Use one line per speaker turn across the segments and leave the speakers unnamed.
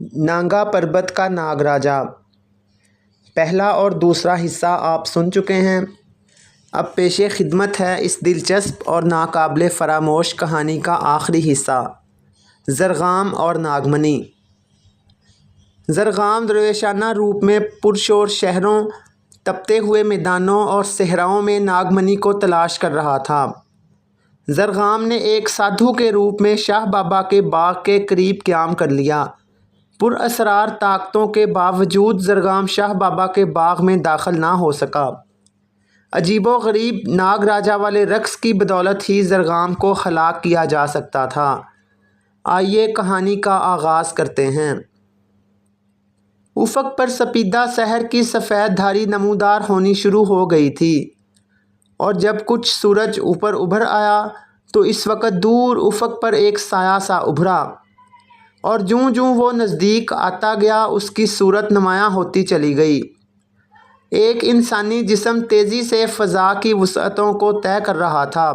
نانگا پربت کا ناگ راجا۔ پہلا اور دوسرا حصہ آپ سن چکے ہیں۔ اب پیش خدمت ہے اس دلچسپ اور ناقابل فراموش کہانی کا آخری حصہ، زرغام اور ناگمنی۔ زرغام درویشانہ روپ میں پرشور شہروں، تپتے ہوئے میدانوں اور صحراؤں میں ناگمنی کو تلاش کر رہا تھا۔ زرغام نے ایک سادھو کے روپ میں شاہ بابا کے باغ کے قریب قیام کر لیا۔ پر اسرار طاقتوں کے باوجود زرغام شاہ بابا کے باغ میں داخل نہ ہو سکا۔ عجیب و غریب ناگ راجا والے رقص کی بدولت ہی زرغام کو ہلاک کیا جا سکتا تھا۔ آئیے کہانی کا آغاز کرتے ہیں۔ افق پر سپیدہ سحر کی سفید دھاری نمودار ہونی شروع ہو گئی تھی، اور جب کچھ سورج اوپر ابھر آیا تو اس وقت دور افق پر ایک سایہ سا ابھرا، اور جوں جوں وہ نزدیک آتا گیا اس کی صورت نمایاں ہوتی چلی گئی۔ ایک انسانی جسم تیزی سے فضا کی وسعتوں کو طے کر رہا تھا۔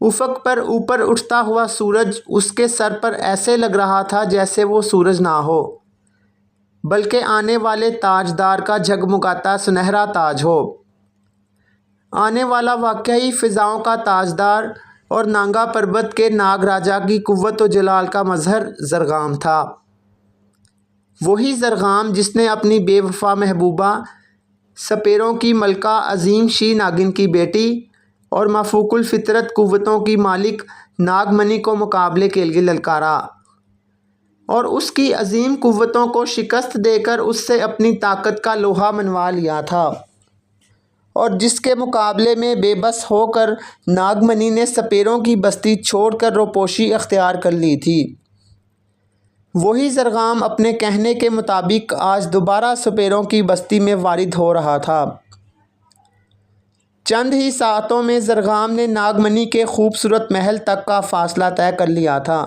افق پر اوپر اٹھتا ہوا سورج اس کے سر پر ایسے لگ رہا تھا جیسے وہ سورج نہ ہو، بلکہ آنے والے تاجدار کا جگمگاتا سنہرا تاج ہو۔ آنے والا واقعی فضاؤں کا تاجدار اور نانگا پربت کے ناگ راجا کی قوت و جلال کا مظہر زرغام تھا۔ وہی زرغام جس نے اپنی بے وفا محبوبہ، سپیروں کی ملکہ عظیم شی ناگن کی بیٹی اور مافوق الفطرت قوتوں کی مالک ناگمنی کو مقابلے کے لیے للکارا، اور اس کی عظیم قوتوں کو شکست دے کر اس سے اپنی طاقت کا لوہا منوا لیا تھا، اور جس کے مقابلے میں بے بس ہو کر ناگمنی نے سپیروں کی بستی چھوڑ کر روپوشی اختیار کر لی تھی۔ وہی زرغام اپنے کہنے کے مطابق آج دوبارہ سپیروں کی بستی میں وارد ہو رہا تھا۔ چند ہی ساعتوں میں زرغام نے ناگمنی کے خوبصورت محل تک کا فاصلہ طے کر لیا تھا،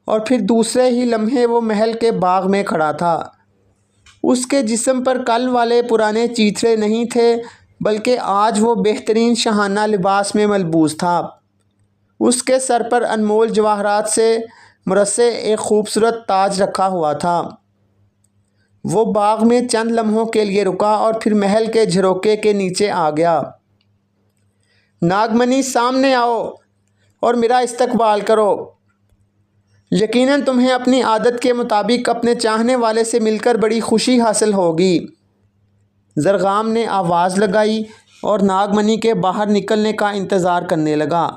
اور پھر دوسرے ہی لمحے وہ محل کے باغ میں کھڑا تھا۔ اس کے جسم پر کل والے پرانے چیتھڑے نہیں تھے، بلکہ آج وہ بہترین شاہانہ لباس میں ملبوس تھا۔ اس کے سر پر انمول جواہرات سے مرصع ایک خوبصورت تاج رکھا ہوا تھا۔ وہ باغ میں چند لمحوں کے لیے رکا اور پھر محل کے جھروکے کے نیچے آ گیا۔ ناگمنی، سامنے آؤ اور میرا استقبال کرو۔ یقیناً تمہیں اپنی عادت کے مطابق اپنے چاہنے والے سے مل کر بڑی خوشی حاصل ہوگی۔ زرغام نے آواز لگائی اور ناگمنی کے باہر نکلنے کا انتظار کرنے لگا،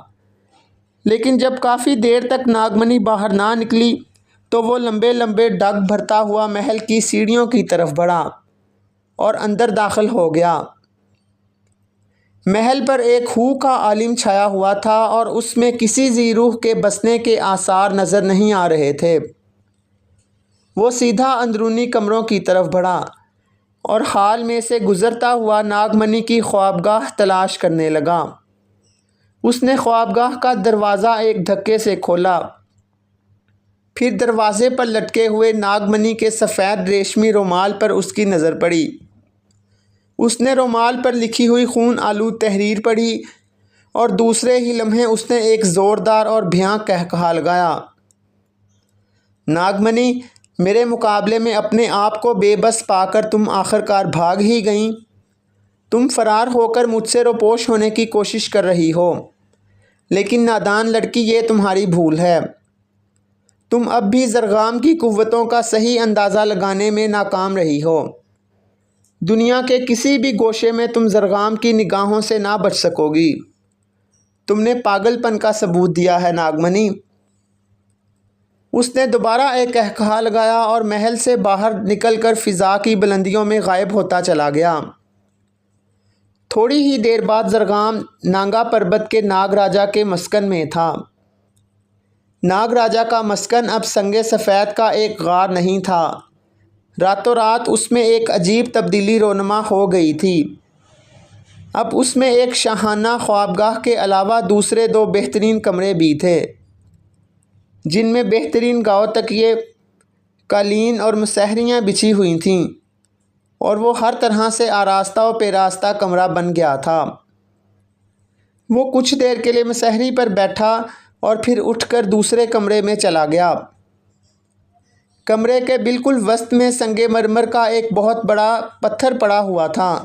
لیکن جب کافی دیر تک ناگمنی باہر نہ نکلی تو وہ لمبے لمبے ڈگ بھرتا ہوا محل کی سیڑھیوں کی طرف بڑھا اور اندر داخل ہو گیا۔ محل پر ایک ہو کا عالم چھایا ہوا تھا، اور اس میں کسی ذی روح کے بسنے کے آثار نظر نہیں آ رہے تھے۔ وہ سیدھا اندرونی کمروں کی طرف بڑھا اور حال میں سے گزرتا ہوا ناگمنی کی خوابگاہ تلاش کرنے لگا۔ اس نے خوابگاہ کا دروازہ ایک دھکے سے کھولا، پھر دروازے پر لٹکے ہوئے ناگمنی کے سفید ریشمی رومال پر اس کی نظر پڑی۔ اس نے رومال پر لکھی ہوئی خون آلود تحریر پڑھی، اور دوسرے ہی لمحے اس نے ایک زوردار اور بھیانک قہقہا لگایا۔ ناگمنی، میرے مقابلے میں اپنے آپ کو بے بس پا کر تم آخرکار بھاگ ہی گئیں۔ تم فرار ہو کر مجھ سے روپوش ہونے کی کوشش کر رہی ہو، لیکن نادان لڑکی، یہ تمہاری بھول ہے۔ تم اب بھی زرغام کی قوتوں کا صحیح اندازہ لگانے میں ناکام رہی ہو۔ دنیا کے کسی بھی گوشے میں تم زرغام کی نگاہوں سے نہ بچ سکو گی۔ تم نے پاگل پن کا ثبوت دیا ہے ناگمنی۔ اس نے دوبارہ ایک قہقہا لگایا اور محل سے باہر نکل کر فضا کی بلندیوں میں غائب ہوتا چلا گیا۔ تھوڑی ہی دیر بعد زرغام نانگا پربت کے ناگ راجا کے مسکن میں تھا۔ ناگ راجا کا مسکن اب سنگ سفید کا ایک غار نہیں تھا۔ راتوں رات اس میں ایک عجیب تبدیلی رونما ہو گئی تھی۔ اب اس میں ایک شاہانہ خوابگاہ کے علاوہ دوسرے دو بہترین کمرے بھی تھے، جن میں بہترین گاؤ تکیے، قالین اور مسہریاں بچھی ہوئی تھیں، اور وہ ہر طرح سے آراستہ و پیراستہ کمرہ بن گیا تھا۔ وہ کچھ دیر کے لیے مسہری پر بیٹھا اور پھر اٹھ کر دوسرے کمرے میں چلا گیا۔ کمرے کے بالکل وسط میں سنگ مرمر کا ایک بہت بڑا پتھر پڑا ہوا تھا،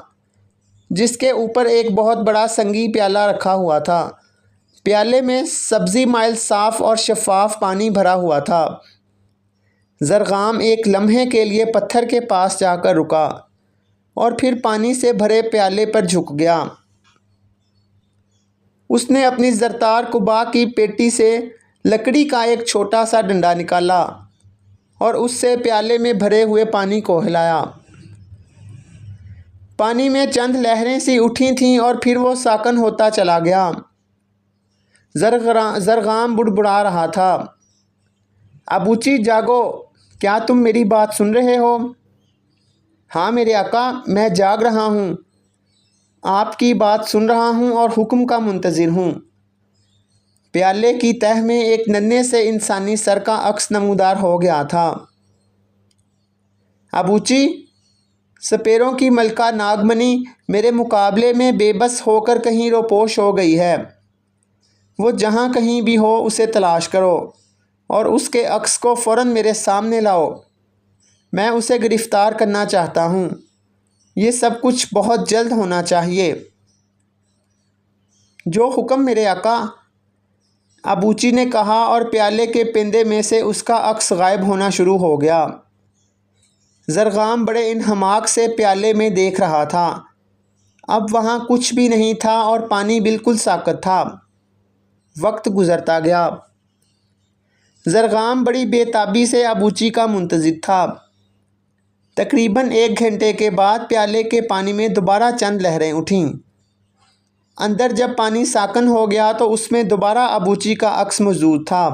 جس کے اوپر ایک بہت بڑا سنگی پیالہ رکھا ہوا تھا۔ پیالے میں سبزی مائل صاف اور شفاف پانی بھرا ہوا تھا۔ زرغام ایک لمحے کے لیے پتھر کے پاس جا کر رکا اور پھر پانی سے بھرے پیالے پر جھک گیا۔ اس نے اپنی زرتار قبا کی پیٹی سے لکڑی کا ایک چھوٹا سا ڈنڈا نکالا اور اس سے پیالے میں بھرے ہوئے پانی کو ہلایا۔ پانی میں چند لہریں سی اٹھی تھیں اور پھر وہ ساکن ہوتا چلا گیا۔ زرغام بڑبڑا رہا تھا، ابوچی جاگو، کیا تم میری بات سن رہے ہو؟ ہاں میرے آقا، میں جاگ رہا ہوں، آپ کی بات سن رہا ہوں اور حکم کا منتظر ہوں۔ پیالے کی تہہ میں ایک ننھے سے انسانی سر کا عکس نمودار ہو گیا تھا۔ ابوچی، سپیروں کی ملکہ ناگمنی میرے مقابلے میں بے بس ہو کر کہیں روپوش ہو گئی ہے۔ وہ جہاں کہیں بھی ہو اسے تلاش کرو اور اس کے عکس کو فوراً میرے سامنے لاؤ۔ میں اسے گرفتار کرنا چاہتا ہوں۔ یہ سب کچھ بہت جلد ہونا چاہیے۔ جو حکم میرے آقا، ابوچی نے کہا اور پیالے کے پیندے میں سے اس کا عکس غائب ہونا شروع ہو گیا۔ زرغام بڑے انہماک سے پیالے میں دیکھ رہا تھا۔ اب وہاں کچھ بھی نہیں تھا اور پانی بالکل ساکت تھا۔ وقت گزرتا گیا۔ زرغام بڑی بے تابی سے ابوچی کا منتظر تھا۔ تقریباً 1 گھنٹے کے بعد پیالے کے پانی میں دوبارہ چند لہریں اٹھیں۔ اندر جب پانی ساکن ہو گیا تو اس میں دوبارہ ابوچی کا عکس موجود تھا۔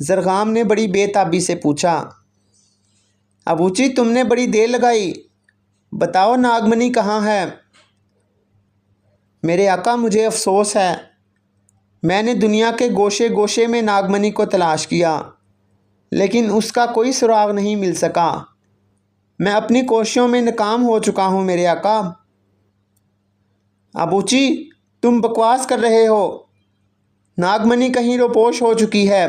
زرغام نے بڑی بے تابی سے پوچھا، ابوچی تم نے بڑی دیر لگائی، بتاؤ ناگمنی کہاں ہے؟ میرے آقا مجھے افسوس ہے، میں نے دنیا کے گوشے گوشے میں ناگمنی کو تلاش کیا لیکن اس کا کوئی سراغ نہیں مل سکا۔ میں اپنی کوششوں میں ناکام ہو چکا ہوں میرے آقا۔ ابوچی تم بکواس کر رہے ہو، ناگمنی کہیں روپوش ہو چکی ہے،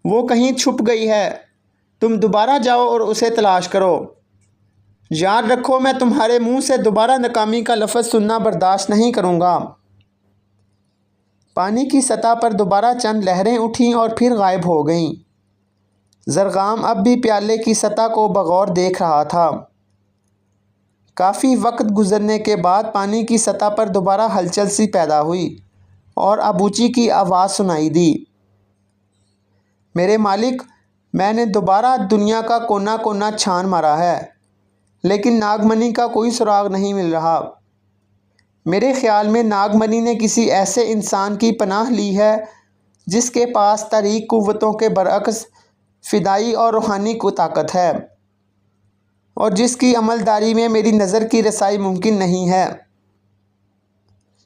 وہ کہیں چھپ گئی ہے، تم دوبارہ جاؤ اور اسے تلاش کرو۔ یاد رکھو میں تمہارے منہ سے دوبارہ ناکامی کا لفظ سننا برداشت نہیں کروں گا۔ پانی کی سطح پر دوبارہ چند لہریں اٹھیں اور پھر غائب ہو گئیں۔ زرغام اب بھی پیالے کی سطح کو بغور دیکھ رہا تھا۔ کافی وقت گزرنے کے بعد پانی کی سطح پر دوبارہ ہلچل سی پیدا ہوئی اور ابوچی کی آواز سنائی دی، میرے مالک، میں نے دوبارہ دنیا کا کونا کونا چھان مارا ہے لیکن ناگمنی کا کوئی سراغ نہیں مل رہا۔ میرے خیال میں ناگمنی نے کسی ایسے انسان کی پناہ لی ہے جس کے پاس تاریک قوتوں کے برعکس فدائی اور روحانی طاقت ہے اور جس کی عملداری میں میری نظر کی رسائی ممکن نہیں ہے۔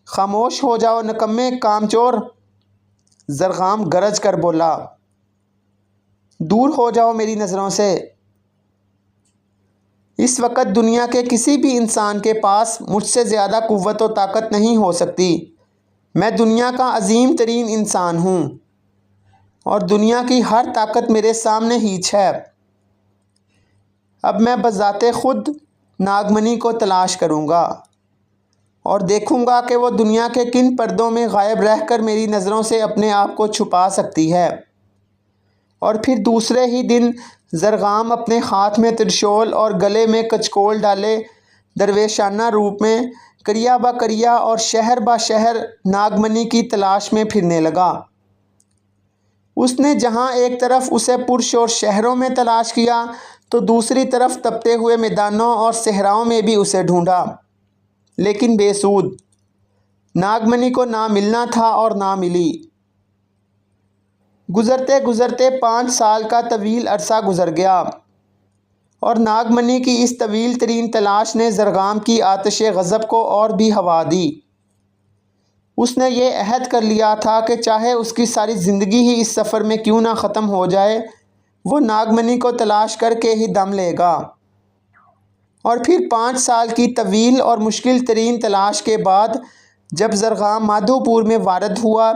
خاموش ہو جاؤ نکمے کامچور، زرغام گرج کر بولا، دور ہو جاؤ میری نظروں سے۔ اس وقت دنیا کے کسی بھی انسان کے پاس مجھ سے زیادہ قوت و طاقت نہیں ہو سکتی۔ میں دنیا کا عظیم ترین انسان ہوں اور دنیا کی ہر طاقت میرے سامنے ہیچ ہے۔ اب میں بذات خود ناگمنی کو تلاش کروں گا اور دیکھوں گا کہ وہ دنیا کے کن پردوں میں غائب رہ کر میری نظروں سے اپنے آپ کو چھپا سکتی ہے۔ اور پھر دوسرے ہی دن زرغام اپنے ہاتھ میں ترشول اور گلے میں کچکول ڈالے درویشانہ روپ میں کریا با کریا اور شہر با شہر ناگمنی کی تلاش میں پھرنے لگا۔ اس نے جہاں ایک طرف اسے پرشور شہروں میں تلاش کیا تو دوسری طرف تپتے ہوئے میدانوں اور صحراؤں میں بھی اسے ڈھونڈا، لیکن بے سود۔ ناگمنی کو نہ ملنا تھا اور نہ ملی۔ گزرتے گزرتے 5 سال کا طویل عرصہ گزر گیا اور ناگمنی کی اس طویل ترین تلاش نے زرغام کی آتش غضب کو اور بھی ہوا دی۔ اس نے یہ عہد کر لیا تھا کہ چاہے اس کی ساری زندگی ہی اس سفر میں کیوں نہ ختم ہو جائے، وہ ناگمنی کو تلاش کر کے ہی دم لے گا۔ اور پھر 5 سال کی طویل اور مشکل ترین تلاش کے بعد جب زرغام مادھو پور میں وارد ہوا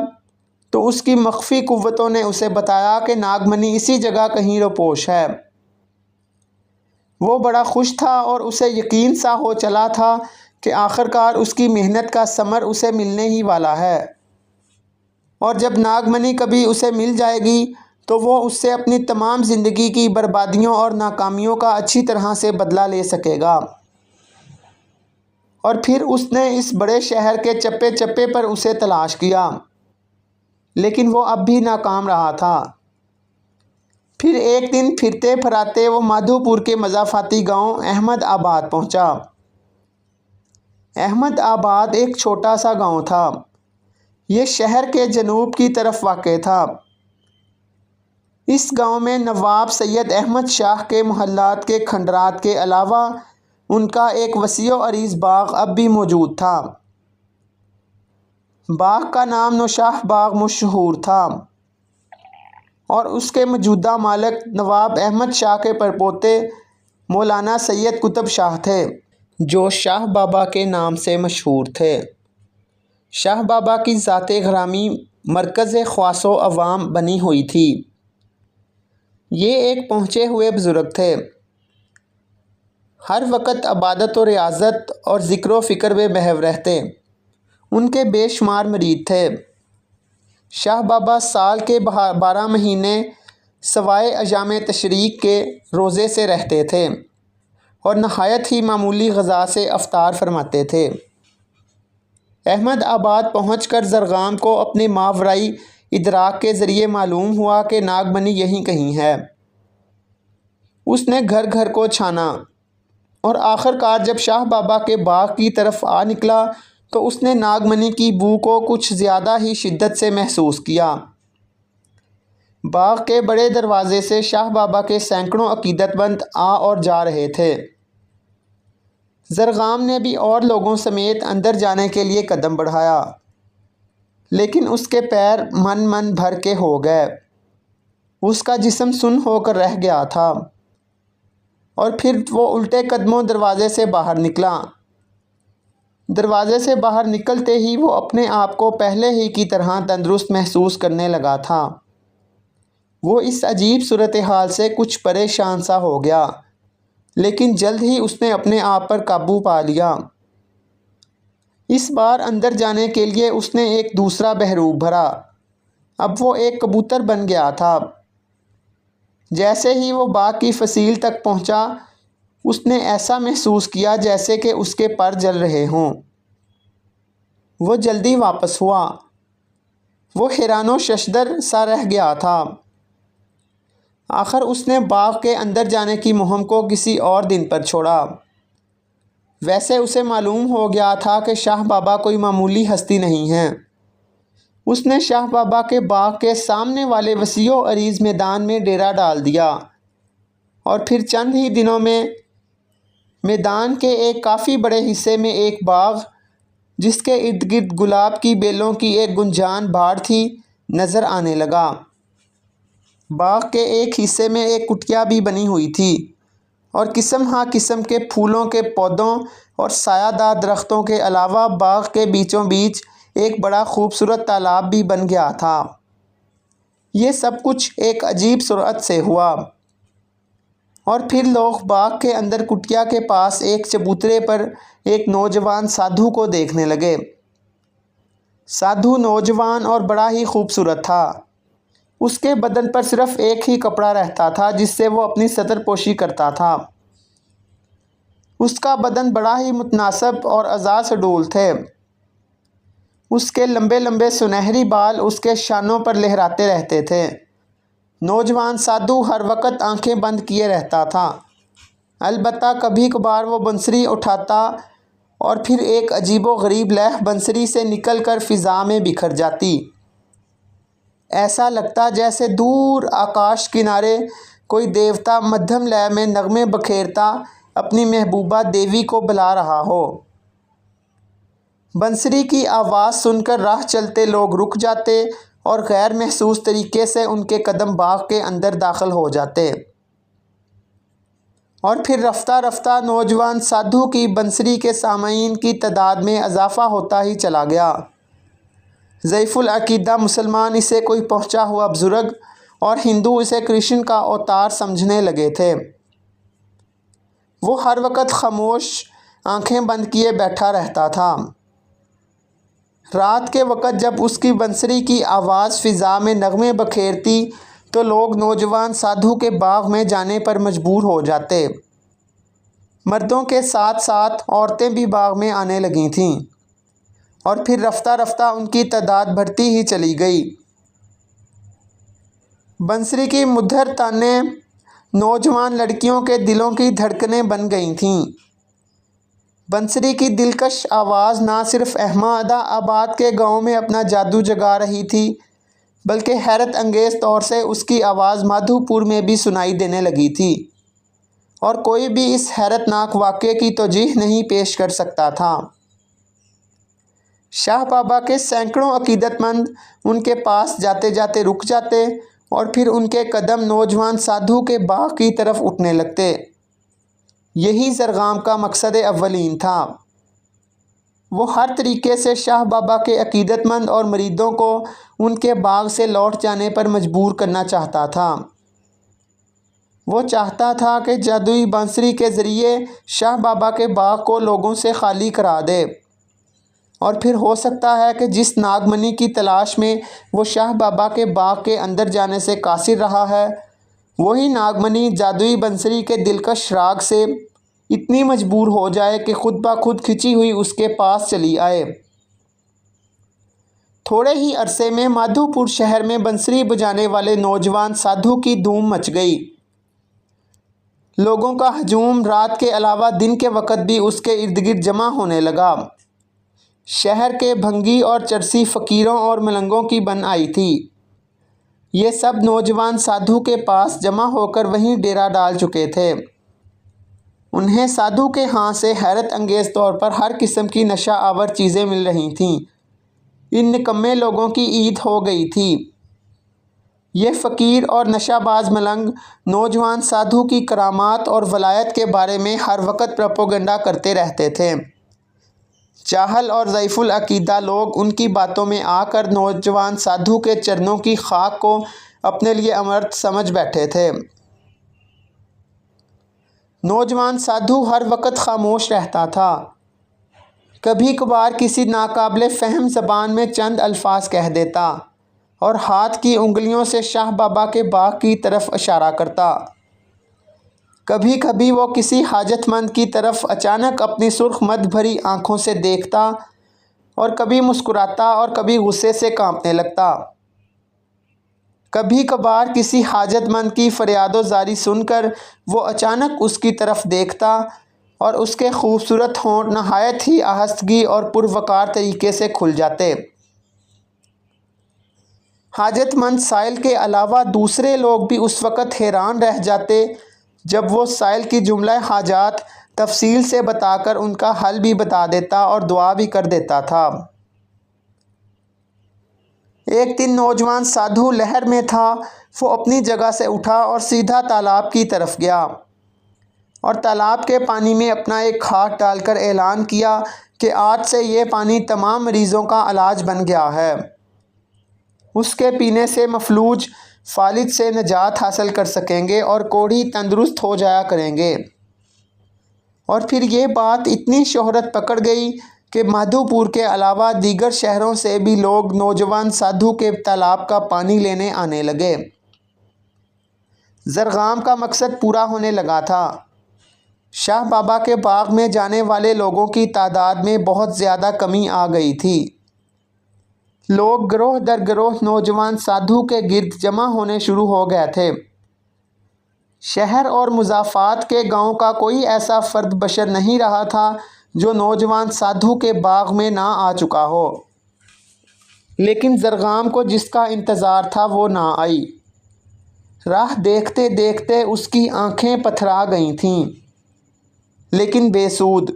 تو اس کی مخفی قوتوں نے اسے بتایا کہ ناگمنی اسی جگہ کہیں روپوش ہے۔ وہ بڑا خوش تھا اور اسے یقین سا ہو چلا تھا کہ آخرکار اس کی محنت کا ثمر اسے ملنے ہی والا ہے، اور جب ناگمنی کبھی اسے مل جائے گی تو وہ اس سے اپنی تمام زندگی کی بربادیوں اور ناکامیوں کا اچھی طرح سے بدلہ لے سکے گا۔ اور پھر اس نے اس بڑے شہر کے چپے چپے پر اسے تلاش کیا، لیکن وہ اب بھی ناکام رہا تھا۔ پھر ایک دن پھرتے پھراتے وہ مادھو پور کے مضافاتی گاؤں احمد آباد پہنچا۔ احمد آباد ایک چھوٹا سا گاؤں تھا۔ یہ شہر کے جنوب کی طرف واقع تھا۔ اس گاؤں میں نواب سید احمد شاہ کے محلات کے کھنڈرات کے علاوہ ان کا ایک وسیع و عریض باغ اب بھی موجود تھا۔ باغ کا نام نوشاہ باغ مشہور تھا، اور اس کے موجودہ مالک نواب احمد شاہ کے پڑپوتے مولانا سید قطب شاہ تھے، جو شاہ بابا کے نام سے مشہور تھے۔ شاہ بابا کی ذات گرامی مرکز خواص و عوام بنی ہوئی تھی۔ یہ ایک پہنچے ہوئے بزرگ تھے، ہر وقت عبادت و ریاضت اور ذکر و فکر میں محو رہتے۔ ان کے بے شمار مرید تھے۔ شاہ بابا سال کے 12 مہینے سوائے ایام تشریق کے روزے سے رہتے تھے اور نہایت ہی معمولی غذا سے افطار فرماتے تھے۔ احمد آباد پہنچ کر زرغام کو اپنے ماورائی ادراک کے ذریعے معلوم ہوا کہ ناگمنی یہیں کہیں ہے۔ اس نے گھر گھر کو چھانا، اور آخرکار جب شاہ بابا کے باغ کی طرف آ نکلا تو اس نے ناگمنی کی بو کو کچھ زیادہ ہی شدت سے محسوس کیا۔ باغ کے بڑے دروازے سے شاہ بابا کے سینکڑوں عقیدت مند آ اور جا رہے تھے۔ زرغام نے بھی اور لوگوں سمیت اندر جانے کے لیے قدم بڑھایا، لیکن اس کے پیر من بھر کے ہو گئے۔ اس کا جسم سن ہو کر رہ گیا تھا، اور پھر وہ الٹے قدموں دروازے سے باہر نکلا۔ دروازے سے باہر نکلتے ہی وہ اپنے آپ کو پہلے ہی کی طرح تندرست محسوس کرنے لگا تھا۔ وہ اس عجیب صورتحال سے کچھ پریشان سا ہو گیا، لیکن جلد ہی اس نے اپنے آپ پر قابو پا لیا۔ اس بار اندر جانے کے لیے اس نے ایک دوسرا بحروب بھرا۔ اب وہ ایک کبوتر بن گیا تھا۔ جیسے ہی وہ باغ کی فصیل تک پہنچا، اس نے ایسا محسوس کیا جیسے کہ اس کے پر جل رہے ہوں۔ وہ جلدی واپس ہوا۔ وہ حیران و ششدر سا رہ گیا تھا۔ آخر اس نے باغ کے اندر جانے کی مہم کو کسی اور دن پر چھوڑا۔ ویسے اسے معلوم ہو گیا تھا کہ شاہ بابا کوئی معمولی ہستی نہیں ہیں۔ اس نے شاہ بابا کے باغ کے سامنے والے وسیع و عریض میدان میں ڈیرا ڈال دیا، اور پھر چند ہی دنوں میں میدان کے ایک کافی بڑے حصے میں ایک باغ، جس کے ارد گرد گلاب کی بیلوں کی ایک گنجان بھاڑ تھی، نظر آنے لگا۔ باغ کے ایک حصے میں ایک کٹیا بھی بنی ہوئی تھی، اور قسم ہا قسم کے پھولوں کے پودوں اور سایہ دار درختوں کے علاوہ باغ کے بیچوں بیچ ایک بڑا خوبصورت تالاب بھی بن گیا تھا۔ یہ سب کچھ ایک عجیب سرعت سے ہوا، اور پھر لوگ باغ کے اندر کٹیا کے پاس ایک چبوترے پر ایک نوجوان سادھو کو دیکھنے لگے۔ سادھو نوجوان اور بڑا ہی خوبصورت تھا۔ اس کے بدن پر صرف ایک ہی کپڑا رہتا تھا جس سے وہ اپنی ستر پوشی کرتا تھا۔ اس کا بدن بڑا ہی متناسب اور اعضاء سڈول تھے۔ اس کے لمبے لمبے سنہری بال اس کے شانوں پر لہراتے رہتے تھے۔ نوجوان سادھو ہر وقت آنکھیں بند کیے رہتا تھا، البتہ کبھی کبھار وہ بنسری اٹھاتا اور پھر ایک عجیب و غریب لہر بنسری سے نکل کر فضا میں بکھر جاتی۔ ایسا لگتا جیسے دور آکاش کنارے کوئی دیوتا مدھم لے میں نغمے بکھیرتا اپنی محبوبہ دیوی کو بلا رہا ہو۔ بنسری کی آواز سن کر راہ چلتے لوگ رک جاتے اور غیر محسوس طریقے سے ان کے قدم باغ کے اندر داخل ہو جاتے، اور پھر رفتہ رفتہ نوجوان سادھو کی بنسری کے سامعین کی تعداد میں اضافہ ہوتا ہی چلا گیا۔ ضعیف العقیدہ مسلمان اسے کوئی پہنچا ہوا بزرگ اور ہندو اسے کرشن کا اوتار سمجھنے لگے تھے۔ وہ ہر وقت خاموش آنکھیں بند کیے بیٹھا رہتا تھا۔ رات کے وقت جب اس کی بنسری کی آواز فضا میں نغمے بکھیرتی تو لوگ نوجوان سادھو کے باغ میں جانے پر مجبور ہو جاتے۔ مردوں کے ساتھ ساتھ عورتیں بھی باغ میں آنے لگی تھیں اور پھر رفتہ رفتہ ان کی تعداد بڑھتی ہی چلی گئی۔ بنسری کی مدھر تانیں نوجوان لڑکیوں کے دلوں کی دھڑکنیں بن گئی تھیں۔ بنسری کی دلکش آواز نہ صرف احمد آباد کے گاؤں میں اپنا جادو جگا رہی تھی بلکہ حیرت انگیز طور سے اس کی آواز مادھو پور میں بھی سنائی دینے لگی تھی اور کوئی بھی اس حیرت ناک واقعے کی توجیہ نہیں پیش کر سکتا تھا۔ شاہ بابا کے سینکڑوں عقیدت مند ان کے پاس جاتے جاتے رک جاتے اور پھر ان کے قدم نوجوان سادھو کے باغ کی طرف اٹھنے لگتے۔ یہی زرغام کا مقصد اولین تھا۔ وہ ہر طریقے سے شاہ بابا کے عقیدت مند اور مریدوں کو ان کے باغ سے لوٹ جانے پر مجبور کرنا چاہتا تھا۔ وہ چاہتا تھا کہ جادوئی بانسری کے ذریعے شاہ بابا کے باغ کو لوگوں سے خالی کرا دے اور پھر ہو سکتا ہے کہ جس ناگمنی کی تلاش میں وہ شاہ بابا کے باغ کے اندر جانے سے قاصر رہا ہے، وہی ناگمنی جادوئی بنسری کے دلکش راگ سے اتنی مجبور ہو جائے کہ خود بخود کھنچی ہوئی اس کے پاس چلی آئے۔ تھوڑے ہی عرصے میں مادھو پور شہر میں بنسری بجانے والے نوجوان سادھو کی دھوم مچ گئی۔ لوگوں کا ہجوم رات کے علاوہ دن کے وقت بھی اس کے ارد گرد جمع ہونے لگا۔ شہر کے بھنگی اور چرسی فقیروں اور ملنگوں کی بن آئی تھی۔ یہ سب نوجوان سادھو کے پاس جمع ہو کر وہیں ڈیرا ڈال چکے تھے۔ انہیں سادھو کے ہاں سے حیرت انگیز طور پر ہر قسم کی نشہ آور چیزیں مل رہی تھیں۔ ان نکمے لوگوں کی عید ہو گئی تھی۔ یہ فقیر اور نشہ باز ملنگ نوجوان سادھو کی کرامات اور ولایت کے بارے میں ہر وقت پروپیگنڈا کرتے رہتے تھے۔ جاہل اور ضعیف العقیدہ لوگ ان کی باتوں میں آ کر نوجوان سادھو کے چرنوں کی خاک کو اپنے لیے امرت سمجھ بیٹھے تھے۔ نوجوان سادھو ہر وقت خاموش رہتا تھا۔ کبھی کبھار کسی ناقابل فہم زبان میں چند الفاظ کہہ دیتا اور ہاتھ کی انگلیوں سے شاہ بابا کے باغ کی طرف اشارہ کرتا۔ کبھی کبھی وہ کسی حاجت مند کی طرف اچانک اپنی سرخ مد بھری آنکھوں سے دیکھتا اور کبھی مسکراتا اور کبھی غصے سے کانپنے لگتا۔ کبھی کبھار کسی حاجت مند کی فریاد و زاری سن کر وہ اچانک اس کی طرف دیکھتا اور اس کے خوبصورت ہونٹ نہایت ہی آہستگی اور پروقار طریقے سے کھل جاتے۔ حاجت مند سائل کے علاوہ دوسرے لوگ بھی اس وقت حیران رہ جاتے جب وہ سائل کی جملہ حاجات تفصیل سے بتا کر ان کا حل بھی بتا دیتا اور دعا بھی کر دیتا تھا۔ ایک دن نوجوان سادھو لہر میں تھا۔ وہ اپنی جگہ سے اٹھا اور سیدھا تالاب کی طرف گیا اور تالاب کے پانی میں اپنا ایک ہاتھ ڈال کر اعلان کیا کہ آج سے یہ پانی تمام مریضوں کا علاج بن گیا ہے۔ اس کے پینے سے مفلوج فالج سے نجات حاصل کر سکیں گے اور کوڑھی تندرست ہو جایا کریں گے۔ اور پھر یہ بات اتنی شہرت پکڑ گئی کہ مادھو پور کے علاوہ دیگر شہروں سے بھی لوگ نوجوان سادھو کے تالاب کا پانی لینے آنے لگے۔ زرغام کا مقصد پورا ہونے لگا تھا۔ شاہ بابا کے باغ میں جانے والے لوگوں کی تعداد میں بہت زیادہ کمی آ گئی تھی۔ لوگ گروہ در گروہ نوجوان سادھو کے گرد جمع ہونے شروع ہو گئے تھے۔ شہر اور مضافات کے گاؤں کا کوئی ایسا فرد بشر نہیں رہا تھا جو نوجوان سادھو کے باغ میں نہ آ چکا ہو۔ لیکن زرغام کو جس کا انتظار تھا وہ نہ آئی۔ راہ دیکھتے دیکھتے اس کی آنکھیں پتھرا گئی تھیں، لیکن بے سود۔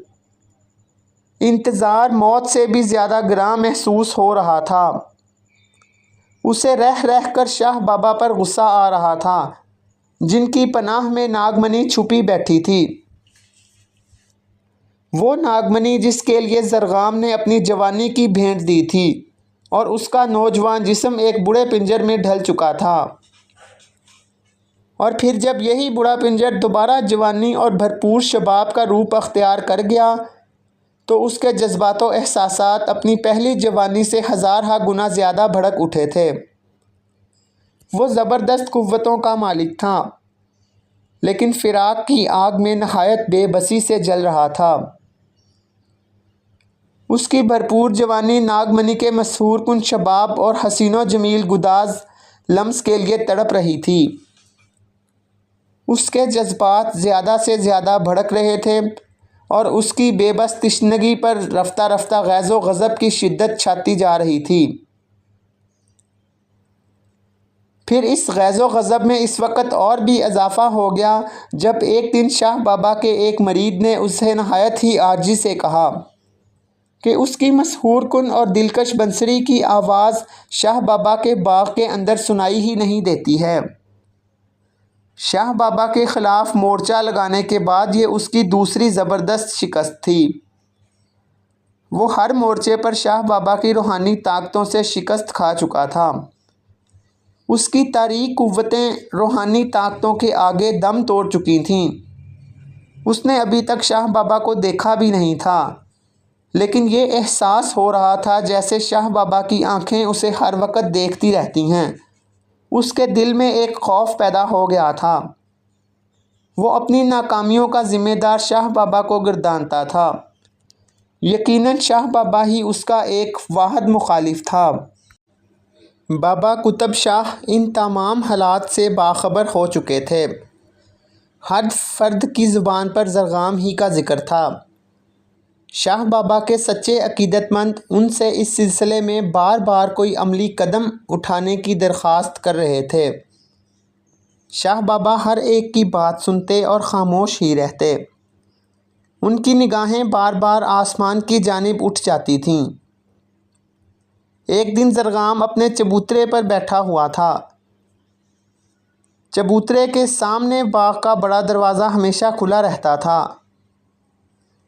انتظار موت سے بھی زیادہ گراں محسوس ہو رہا تھا۔ اسے رہ رہ کر شاہ بابا پر غصہ آ رہا تھا، جن کی پناہ میں ناگمنی چھپی بیٹھی تھی۔ وہ ناگمنی جس کے لیے زرغام نے اپنی جوانی کی بھیٹ دی تھی اور اس کا نوجوان جسم ایک بڑے پنجر میں ڈھل چکا تھا۔ اور پھر جب یہی بڑا پنجر دوبارہ جوانی اور بھرپور شباب کا روپ اختیار کر گیا تو اس کے جذبات و احساسات اپنی پہلی جوانی سے ہزارہ گنا زیادہ بھڑک اٹھے تھے۔ وہ زبردست قوتوں کا مالک تھا، لیکن فراق کی آگ میں نہایت بے بسی سے جل رہا تھا۔ اس کی بھرپور جوانی ناگمنی کے مسحور کن شباب اور حسین و جمیل گداز لمس کے لیے تڑپ رہی تھی۔ اس کے جذبات زیادہ سے زیادہ بھڑک رہے تھے اور اس کی بے بس تشنگی پر رفتہ رفتہ غیظ و غضب کی شدت چھاتی جا رہی تھی۔ پھر اس غیظ و غضب میں اس وقت اور بھی اضافہ ہو گیا جب ایک دن شاہ بابا کے ایک مرید نے اسے نہایت ہی عاجزی سے کہا کہ اس کی مسحور کن اور دلکش بنسری کی آواز شاہ بابا کے باغ کے اندر سنائی ہی نہیں دیتی ہے۔ شاہ بابا کے خلاف مورچہ لگانے کے بعد یہ اس کی دوسری زبردست شکست تھی۔ وہ ہر مورچے پر شاہ بابا کی روحانی طاقتوں سے شکست کھا چکا تھا۔ اس کی تاریک قوتیں روحانی طاقتوں کے آگے دم توڑ چکی تھیں۔ اس نے ابھی تک شاہ بابا کو دیکھا بھی نہیں تھا، لیکن یہ احساس ہو رہا تھا جیسے شاہ بابا کی آنکھیں اسے ہر وقت دیکھتی رہتی ہیں۔ اس کے دل میں ایک خوف پیدا ہو گیا تھا۔ وہ اپنی ناکامیوں کا ذمہ دار شاہ بابا کو گردانتا تھا۔ یقیناً شاہ بابا ہی اس کا ایک واحد مخالف تھا۔ بابا قطب شاہ ان تمام حالات سے باخبر ہو چکے تھے۔ ہر فرد کی زبان پر زرغام ہی کا ذکر تھا۔ شاہ بابا کے سچے عقیدت مند ان سے اس سلسلے میں بار بار کوئی عملی قدم اٹھانے کی درخواست کر رہے تھے۔ شاہ بابا ہر ایک کی بات سنتے اور خاموش ہی رہتے۔ ان کی نگاہیں بار بار آسمان کی جانب اٹھ جاتی تھیں۔ ایک دن زرغام اپنے چبوترے پر بیٹھا ہوا تھا۔ چبوترے کے سامنے باغ کا بڑا دروازہ ہمیشہ کھلا رہتا تھا۔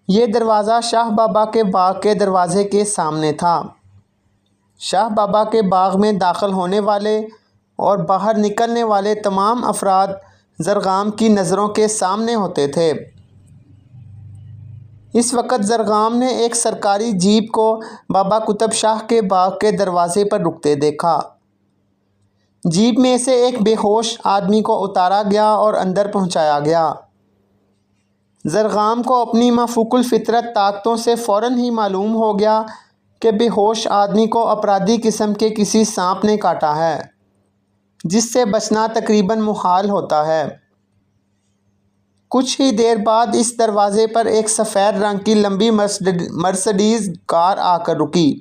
یہ دروازہ شاہ بابا کے باغ کے دروازے کے سامنے تھا۔ شاہ بابا کے باغ میں داخل ہونے والے اور باہر نکلنے والے تمام افراد زرغام کی نظروں کے سامنے ہوتے تھے۔ اس وقت زرغام نے ایک سرکاری جیپ کو بابا قطب شاہ کے باغ کے دروازے پر رکتے دیکھا۔ جیپ میں سے ایک بے ہوش آدمی کو اتارا گیا اور اندر پہنچایا گیا۔ زرغام کو اپنی مافوق الفطرت طاقتوں سے فوراً ہی معلوم ہو گیا کہ بے ہوش آدمی کو اپرادھی قسم کے کسی سانپ نے کاٹا ہے، جس سے بچنا تقریباً محال ہوتا ہے۔ کچھ ہی دیر بعد اس دروازے پر ایک سفید رنگ کی لمبی مرسڈیز کار آ کر رکی۔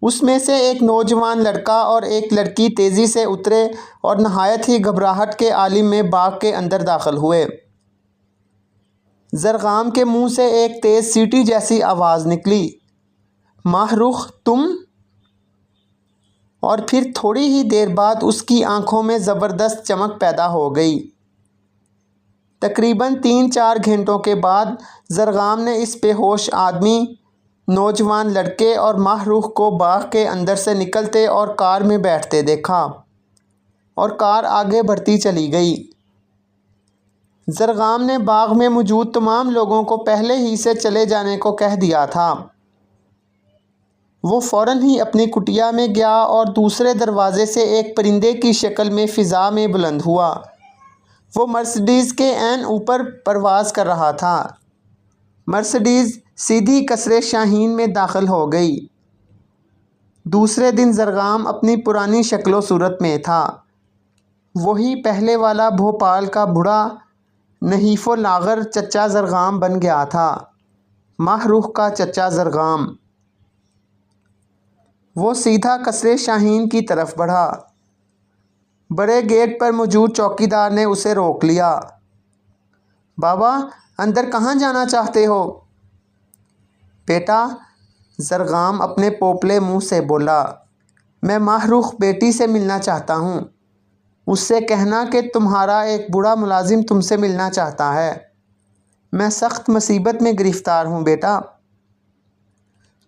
اس میں سے ایک نوجوان لڑکا اور ایک لڑکی تیزی سے اترے اور نہایت ہی گھبراہٹ کے عالم میں باغ کے اندر داخل ہوئے۔ زرغام کے منہ سے ایک تیز سیٹی جیسی آواز نکلی، ماہ رخ تم؟ اور پھر تھوڑی ہی دیر بعد اس کی آنکھوں میں زبردست چمک پیدا ہو گئی۔ تقریباً 3-4 گھنٹوں کے بعد زرغام نے اس بے ہوش آدمی، نوجوان لڑکے اور ماہ رخ کو باغ کے اندر سے نکلتے اور کار میں بیٹھتے دیکھا، اور کار آگے بڑھتی چلی گئی۔ زرغام نے باغ میں موجود تمام لوگوں کو پہلے ہی سے چلے جانے کو کہہ دیا تھا۔ وہ فوراً ہی اپنی کٹیا میں گیا اور دوسرے دروازے سے ایک پرندے کی شکل میں فضا میں بلند ہوا۔ وہ مرسڈیز کے عین اوپر پرواز کر رہا تھا۔ مرسڈیز سیدھی قصر شاہین میں داخل ہو گئی۔ دوسرے دن زرغام اپنی پرانی شکل و صورت میں تھا۔ وہی پہلے والا بھوپال کا بوڑھا نحیف و لاغر چچا زرغام بن گیا تھا، ماہ رخ کا چچا زرغام۔ وہ سیدھا قصر شاہین کی طرف بڑھا۔ بڑے گیٹ پر موجود چوکیدار نے اسے روک لیا۔ بابا، اندر کہاں جانا چاہتے ہو؟ بیٹا، زرغام اپنے پوپلے منہ سے بولا، میں ماہ رخ بیٹی سے ملنا چاہتا ہوں۔ اس سے کہنا کہ تمہارا ایک بوڑھا ملازم تم سے ملنا چاہتا ہے۔ میں سخت مصیبت میں گرفتار ہوں بیٹا۔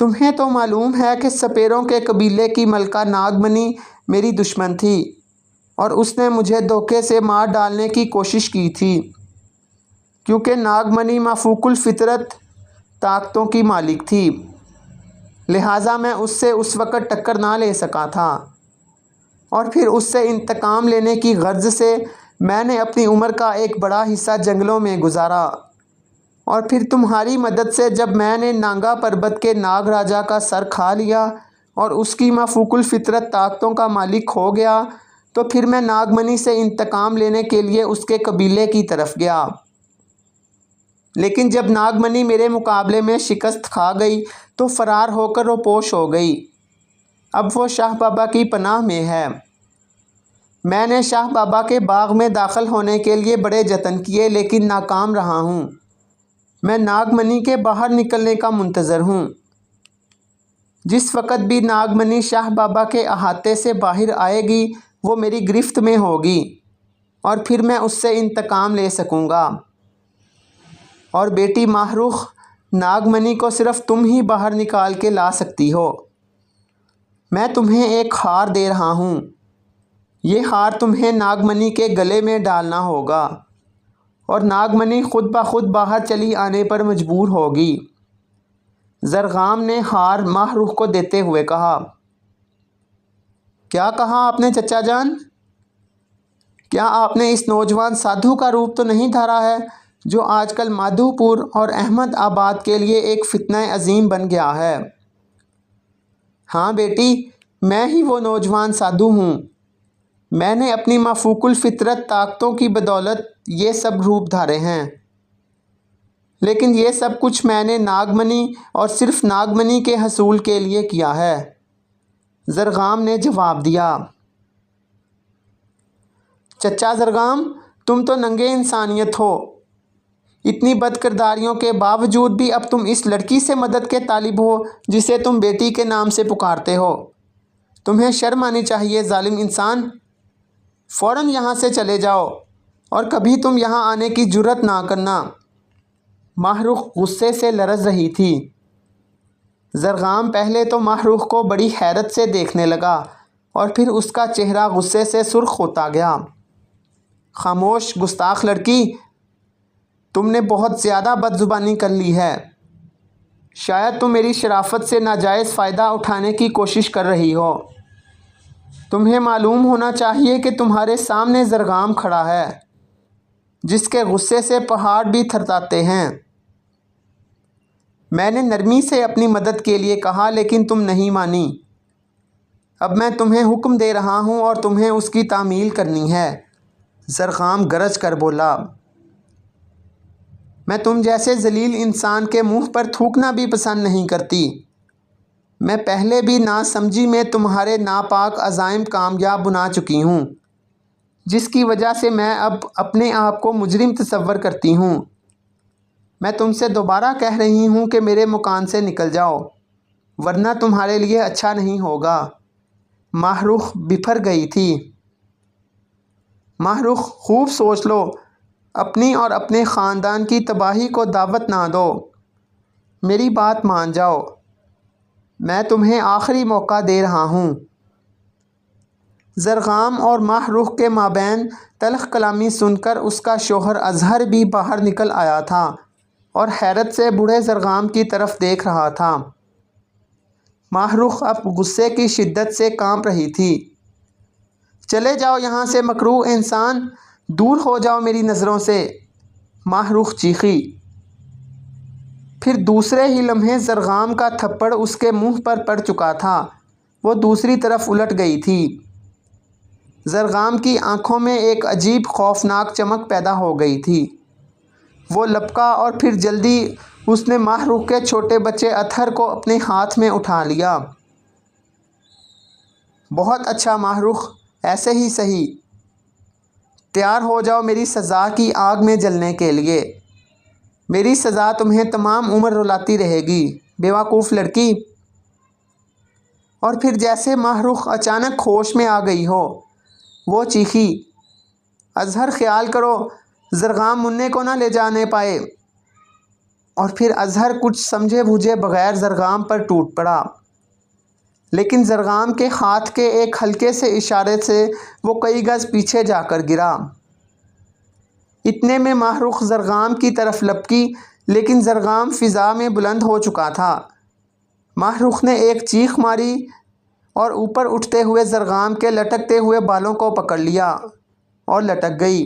تمہیں تو معلوم ہے کہ سپیروں کے قبیلے کی ملکہ ناگمنی میری دشمن تھی اور اس نے مجھے دھوکے سے مار ڈالنے کی کوشش کی تھی، کیونکہ ناگمنی مافوق الفطرت طاقتوں کی مالک تھی، لہٰذا میں اس سے اس وقت ٹکر نہ لے سکا تھا، اور پھر اس سے انتقام لینے کی غرض سے میں نے اپنی عمر کا ایک بڑا حصہ جنگلوں میں گزارا، اور پھر تمہاری مدد سے جب میں نے نانگا پربت کے ناگ راجا کا سر کھا لیا اور اس کی مافوق الفطرت طاقتوں کا مالک ہو گیا تو پھر میں ناگمنی سے انتقام لینے کے لیے اس کے قبیلے کی طرف گیا، لیکن جب ناگمنی میرے مقابلے میں شکست کھا گئی تو فرار ہو کر روپوش ہو گئی۔ اب وہ شاہ بابا کی پناہ میں ہے۔ میں نے شاہ بابا کے باغ میں داخل ہونے کے لیے بڑے جتن کیے لیکن ناکام رہا ہوں۔ میں ناگمنی کے باہر نکلنے کا منتظر ہوں۔ جس وقت بھی ناگمنی شاہ بابا کے احاطے سے باہر آئے گی وہ میری گرفت میں ہوگی اور پھر میں اس سے انتقام لے سکوں گا۔ اور بیٹی ماہ رخ، ناگمنی کو صرف تم ہی باہر نکال کے لا سکتی ہو۔ میں تمہیں ایک ہار دے رہا ہوں، یہ ہار تمہیں ناگمنی کے گلے میں ڈالنا ہوگا اور ناگمنی خود بخود باہر چلی آنے پر مجبور ہوگی۔ زرغام نے ہار ماہ رخ کو دیتے ہوئے کہا۔ کیا کہا آپ نے چچا جان؟ کیا آپ نے اس نوجوان سادھو کا روپ تو نہیں دھارا ہے جو آج کل مادھو پور اور احمد آباد کے لیے ایک فتنہ عظیم بن گیا ہے؟ ہاں بیٹی، میں ہی وہ نوجوان سادھو ہوں۔ میں نے اپنی مافوق الفطرت طاقتوں کی بدولت یہ سب روپ دھارے ہیں، لیکن یہ سب کچھ میں نے ناگمنی اور صرف ناگمنی کے حصول کے لیے کیا ہے، زرغام نے جواب دیا۔ چچا زرغام، تم تو ننگے انسانیت ہو، اتنی بد کرداریوں کے باوجود بھی اب تم اس لڑکی سے مدد کے طالب ہو جسے تم بیٹی کے نام سے پکارتے ہو۔ تمہیں شرم آنی چاہیے ظالم انسان، فوراً یہاں سے چلے جاؤ اور کبھی تم یہاں آنے کی جرات نہ کرنا۔ ماہ رخ غصے سے لرز رہی تھی۔ زرغام پہلے تو ماہ رخ کو بڑی حیرت سے دیکھنے لگا اور پھر اس کا چہرہ غصے سے سرخ ہوتا گیا۔ خاموش گستاخ لڑکی، تم نے بہت زیادہ بد زبانی کر لی ہے۔ شاید تم میری شرافت سے ناجائز فائدہ اٹھانے کی کوشش کر رہی ہو۔ تمہیں معلوم ہونا چاہیے کہ تمہارے سامنے زرغام کھڑا ہے جس کے غصے سے پہاڑ بھی تھرتھراتے ہیں۔ میں نے نرمی سے اپنی مدد کے لیے کہا لیکن تم نہیں مانی۔ اب میں تمہیں حکم دے رہا ہوں اور تمہیں اس کی تعمیل کرنی ہے، زرغام گرج کر بولا۔ میں تم جیسے ذلیل انسان کے منہ پر تھوکنا بھی پسند نہیں کرتی۔ میں پہلے بھی ناسمجھی میں تمہارے ناپاک عزائم کامیاب بنا چکی ہوں، جس کی وجہ سے میں اب اپنے آپ کو مجرم تصور کرتی ہوں۔ میں تم سے دوبارہ کہہ رہی ہوں کہ میرے مکان سے نکل جاؤ، ورنہ تمہارے لیے اچھا نہیں ہوگا۔ ماہ رخ بفر گئی تھی۔ ماہ رخ، خوب سوچ لو، اپنی اور اپنے خاندان کی تباہی کو دعوت نہ دو۔ میری بات مان جاؤ، میں تمہیں آخری موقع دے رہا ہوں۔ زرغام اور ماہ رخ کے مابین تلخ کلامی سن کر اس کا شوہر اظہر بھی باہر نکل آیا تھا اور حیرت سے بوڑھے زرغام کی طرف دیکھ رہا تھا۔ ماہ رخ اب غصے کی شدت سے کانپ رہی تھی۔ چلے جاؤ یہاں سے مکروہ انسان، دور ہو جاؤ میری نظروں سے، ماہ رخ چیخی۔ پھر دوسرے ہی لمحے زرغام کا تھپڑ اس کے منہ پر پڑ چکا تھا، وہ دوسری طرف الٹ گئی تھی۔ زرغام کی آنکھوں میں ایک عجیب خوفناک چمک پیدا ہو گئی تھی۔ وہ لپکا اور پھر جلدی اس نے ماہ رخ کے چھوٹے بچے اطہر کو اپنے ہاتھ میں اٹھا لیا۔ بہت اچھا ماہ رخ، ایسے ہی صحیح۔ تیار ہو جاؤ میری سزا کی آگ میں جلنے کے لیے۔ میری سزا تمہیں تمام عمر رلاتی رہے گی، بے وقوف لڑکی۔ اور پھر جیسے ماہ رخ اچانک ہوش میں آ گئی ہو، وہ چیخی، اظہر خیال کرو زرغام منع کو نہ لے جانے پائے۔ اور پھر اظہر کچھ سمجھے بوجھے بغیر زرغام پر ٹوٹ پڑا، لیکن زرغام کے ہاتھ کے ایک ہلکے سے اشارے سے وہ کئی گز پیچھے جا کر گرا۔ اتنے میں ماہ رخ زرغام کی طرف لپکی، لیکن زرغام فضا میں بلند ہو چکا تھا۔ ماہ رخ نے ایک چیخ ماری اور اوپر اٹھتے ہوئے زرغام کے لٹکتے ہوئے بالوں کو پکڑ لیا اور لٹک گئی۔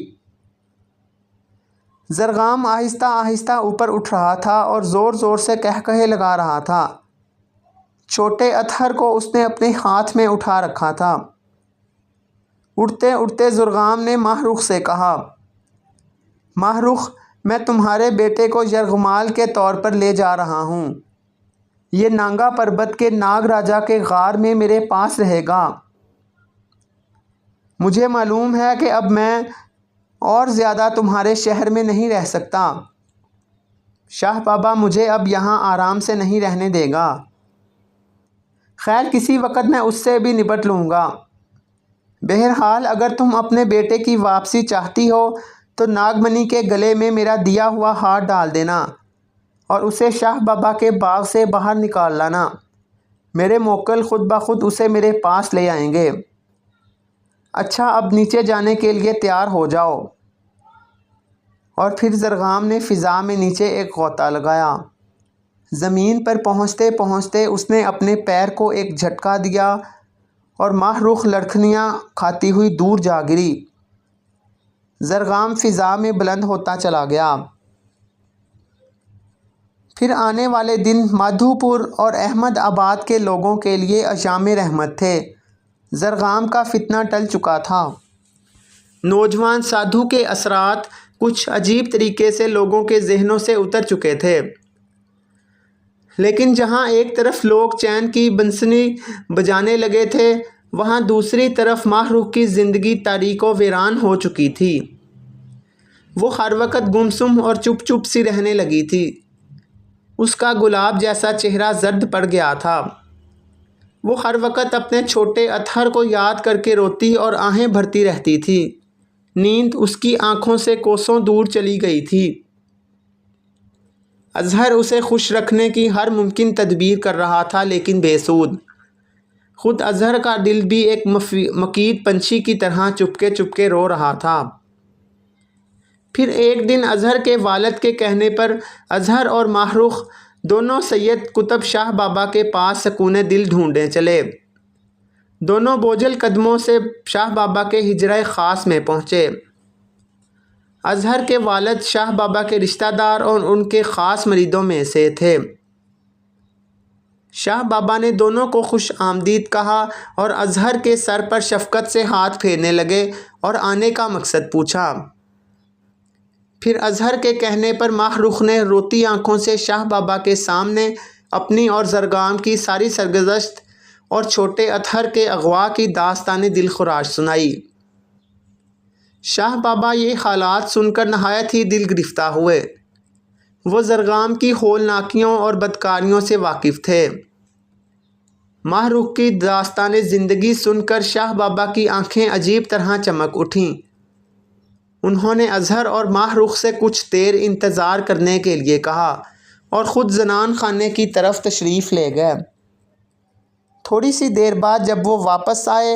زرغام آہستہ آہستہ اوپر اٹھ رہا تھا اور زور زور سے قہقہے لگا رہا تھا۔ چھوٹے اطہر کو اس نے اپنے ہاتھ میں اٹھا رکھا تھا۔ اٹھتے اٹھتے زرغام نے ماہ رخ سے کہا، ماہ رخ، میں تمہارے بیٹے کو یرغمال کے طور پر لے جا رہا ہوں۔ یہ نانگا پربت کے ناگ راجا کے غار میں میرے پاس رہے گا۔ مجھے معلوم ہے کہ اب میں اور زیادہ تمہارے شہر میں نہیں رہ سکتا۔ شاہ بابا مجھے اب یہاں آرام سے نہیں رہنے دے گا۔ خیر، کسی وقت میں اس سے بھی نپٹ لوں گا۔ بہرحال اگر تم اپنے بیٹے کی واپسی چاہتی ہو تو ناگمنی کے گلے میں میرا دیا ہوا ہار ڈال دینا اور اسے شاہ بابا کے باغ سے باہر نکال لانا۔ میرے موکل خود بخود اسے میرے پاس لے آئیں گے۔ اچھا، اب نیچے جانے کے لیے تیار ہو جاؤ۔ اور پھر زرغام نے فضا میں نیچے ایک غوطہ لگایا۔ زمین پر پہنچتے پہنچتے اس نے اپنے پیر کو ایک جھٹکا دیا اور ماہ رخ لڑکھنیاں کھاتی ہوئی دور جا گری۔ زرغام فضا میں بلند ہوتا چلا گیا۔ پھر آنے والے دن مادھو پور اور احمد آباد کے لوگوں کے لیے ایام رحمت تھے۔ زرغام کا فتنہ ٹل چکا تھا۔ نوجوان سادھو کے اثرات کچھ عجیب طریقے سے لوگوں کے ذہنوں سے اتر چکے تھے، لیکن جہاں ایک طرف لوگ چین کی بنسنی بجانے لگے تھے، وہاں دوسری طرف ماہ رخ کی زندگی تاریک و ویران ہو چکی تھی۔ وہ ہر وقت گمسم اور چپ چپ سی رہنے لگی تھی۔ اس کا گلاب جیسا چہرہ زرد پڑ گیا تھا۔ وہ ہر وقت اپنے چھوٹے اطہر کو یاد کر کے روتی اور آہیں بھرتی رہتی تھی۔ نیند اس کی آنکھوں سے کوسوں دور چلی گئی تھی۔ اظہر اسے خوش رکھنے کی ہر ممکن تدبیر کر رہا تھا، لیکن بے سود۔ خود اظہر کا دل بھی ایک مکید پنچھی کی طرح چپکے چپکے رو رہا تھا۔ پھر ایک دن اظہر کے والد کے کہنے پر اظہر اور ماہ رخ دونوں سید قطب شاہ بابا کے پاس سکون دل ڈھونڈنے چلے۔ دونوں بوجھل قدموں سے شاہ بابا کے حجرہ خاص میں پہنچے۔ اظہر کے والد شاہ بابا کے رشتہ دار اور ان کے خاص مریدوں میں سے تھے۔ شاہ بابا نے دونوں کو خوش آمدید کہا اور اظہر کے سر پر شفقت سے ہاتھ پھیرنے لگے اور آنے کا مقصد پوچھا۔ پھر اظہر کے کہنے پر ماہ رخ نے روتی آنکھوں سے شاہ بابا کے سامنے اپنی اور زرغام کی ساری سرگزشت اور چھوٹے اطہر کے اغوا کی داستان دلخراش سنائی۔ شاہ بابا یہ حالات سن کر نہایت ہی دل گرفتہ ہوئے۔ وہ زرغام کی ہولناکیوں اور بدکاریوں سے واقف تھے۔ ماہ رخ کی داستان زندگی سن کر شاہ بابا کی آنکھیں عجیب طرح چمک اٹھیں۔ انہوں نے اظہر اور ماہ رخ سے کچھ دیر انتظار کرنے کے لیے کہا اور خود زنان خانے کی طرف تشریف لے گئے۔ تھوڑی سی دیر بعد جب وہ واپس آئے،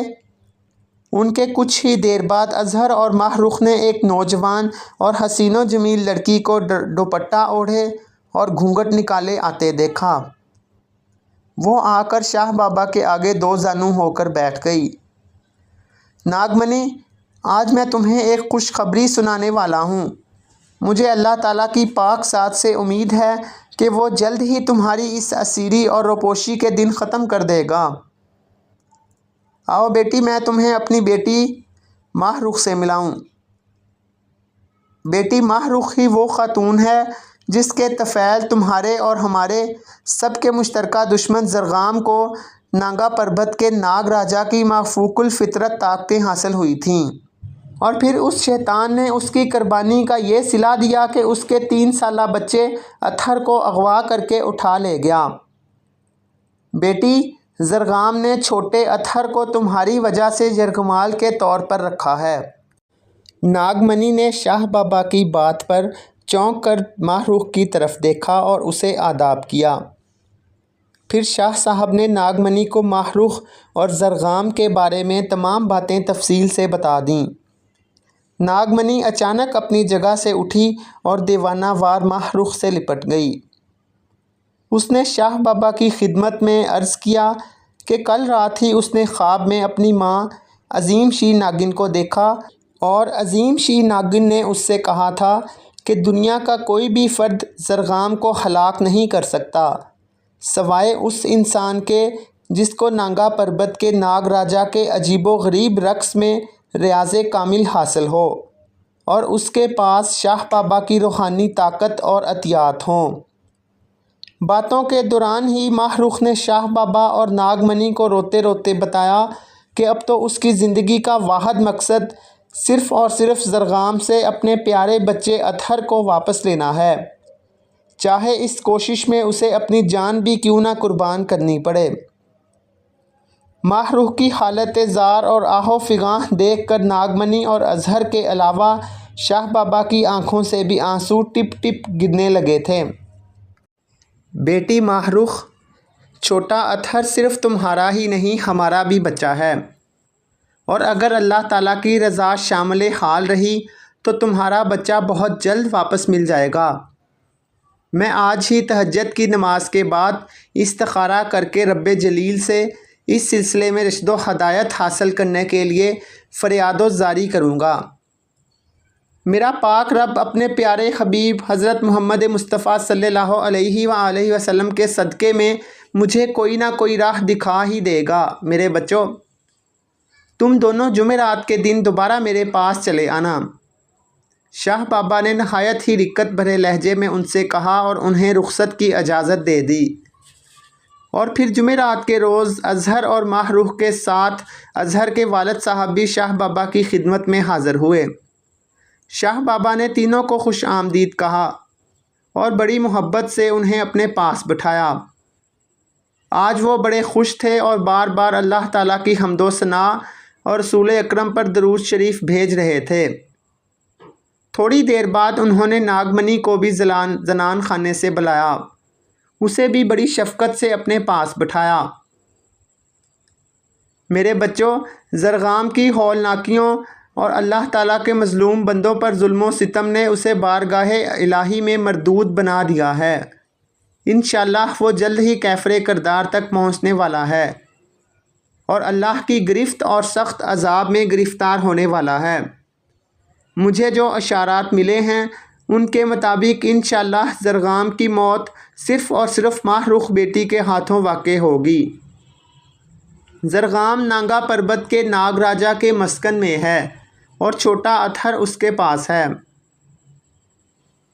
ان کے کچھ ہی دیر بعد اظہر اور ماہ رخ نے ایک نوجوان اور حسین و جمیل لڑکی کو دوپٹہ اوڑھے اور گھونگھٹ نکالے آتے دیکھا۔ وہ آ کر شاہ بابا کے آگے دو زانو ہو کر بیٹھ گئی۔ ناگمنی، آج میں تمہیں ایک خوشخبری سنانے والا ہوں۔ مجھے اللہ تعالیٰ کی پاک ذات سے امید ہے کہ وہ جلد ہی تمہاری اس اسیری اور روپوشی کے دن ختم کر دے گا۔ آؤ بیٹی، میں تمہیں اپنی بیٹی ماہ رخ سے ملاؤں۔ بیٹی ماہ رخ ہی وہ خاتون ہے جس کے طفیل تمہارے اور ہمارے سب کے مشترکہ دشمن زرغام کو نانگا پربت کے ناگ راجا کی مافوق الفطرت طاقتیں حاصل ہوئی تھیں، اور پھر اس شیطان نے اس کی قربانی کا یہ صلہ دیا کہ اس کے 3 سالہ بچے اطہر کو اغوا کر کے اٹھا لے گیا۔ بیٹی، زرغام نے چھوٹے اطہر کو تمہاری وجہ سے یرغمال کے طور پر رکھا ہے۔ ناگمنی نے شاہ بابا کی بات پر چونک کر ماہ رخ کی طرف دیکھا اور اسے آداب کیا۔ پھر شاہ صاحب نے ناگمنی کو ماہ رخ اور زرغام کے بارے میں تمام باتیں تفصیل سے بتا دیں۔ ناگمنی اچانک اپنی جگہ سے اٹھی اور دیوانہ وار ماہ رخ سے لپٹ گئی۔ اس نے شاہ بابا کی خدمت میں عرض کیا کہ کل رات ہی اس نے خواب میں اپنی ماں عظیم شیر ناگن کو دیکھا اور عظیم شیر ناگن نے اس سے کہا تھا کہ دنیا کا کوئی بھی فرد زرغام کو ہلاک نہیں کر سکتا سوائے اس انسان کے جس کو نانگا پربت کے ناگ راجا کے عجیب و غریب رقص میں ریاض کامل حاصل ہو اور اس کے پاس شاہ بابا کی روحانی طاقت اور عطیات ہوں۔ باتوں کے دوران ہی ماہ رخ نے شاہ بابا اور ناگمنی کو روتے روتے بتایا کہ اب تو اس کی زندگی کا واحد مقصد صرف اور صرف زرغام سے اپنے پیارے بچے اطہر کو واپس لینا ہے، چاہے اس کوشش میں اسے اپنی جان بھی کیوں نہ قربان کرنی پڑے۔ ماہ رخ کی حالت زار اور آہ و فغاں دیکھ کر ناگمنی اور اظہر کے علاوہ شاہ بابا کی آنکھوں سے بھی آنسو ٹپ ٹپ گرنے لگے تھے۔ بیٹی ماہ رخ، چھوٹا اطہر صرف تمہارا ہی نہیں ہمارا بھی بچہ ہے، اور اگر اللہ تعالیٰ کی رضا شامل حال رہی تو تمہارا بچہ بہت جلد واپس مل جائے گا۔ میں آج ہی تہجد کی نماز کے بعد استخارہ کر کے رب جلیل سے اس سلسلے میں رشد و ہدایت حاصل کرنے کے لیے فریاد و زاری کروں گا۔ میرا پاک رب اپنے پیارے حبیب حضرت محمد مصطفیٰ صلی اللہ علیہ وآلہ وسلم کے صدقے میں مجھے کوئی نہ کوئی راہ دکھا ہی دے گا۔ میرے بچوں، تم دونوں جمعرات کے دن دوبارہ میرے پاس چلے آنا۔ شاہ بابا نے نہایت ہی رقت بھرے لہجے میں ان سے کہا اور انہیں رخصت کی اجازت دے دی، اور پھر جمعرات کے روز اظہر اور ماہ رخ کے ساتھ اظہر کے والد صاحب بھی شاہ بابا کی خدمت میں حاضر ہوئے۔ شاہ بابا نے تینوں کو خوش آمدید کہا اور بڑی محبت سے انہیں اپنے پاس بٹھایا۔ آج وہ بڑے خوش تھے اور بار بار اللہ تعالیٰ کی حمد و ثنا اور رسول اکرم پر درود شریف بھیج رہے تھے۔ تھوڑی دیر بعد انہوں نے ناگمنی کو بھی زنان خانے سے بلایا، اسے بھی بڑی شفقت سے اپنے پاس بٹھایا۔ میرے بچوں، زرغام کی ہولناکیوں اور اللہ تعالیٰ کے مظلوم بندوں پر ظلم و ستم نے اسے بارگاہ الہی میں مردود بنا دیا ہے۔ انشاءاللہ وہ جلد ہی کیفر کردار تک پہنچنے والا ہے اور اللہ کی گرفت اور سخت عذاب میں گرفتار ہونے والا ہے۔ مجھے جو اشارات ملے ہیں ان کے مطابق انشاءاللہ زرغام کی موت صرف اور صرف ماہ رخ بیٹی کے ہاتھوں واقع ہوگی۔ زرغام نانگا پربت کے ناگ راجا کے مسکن میں ہے اور چھوٹا اطہر اس کے پاس ہے۔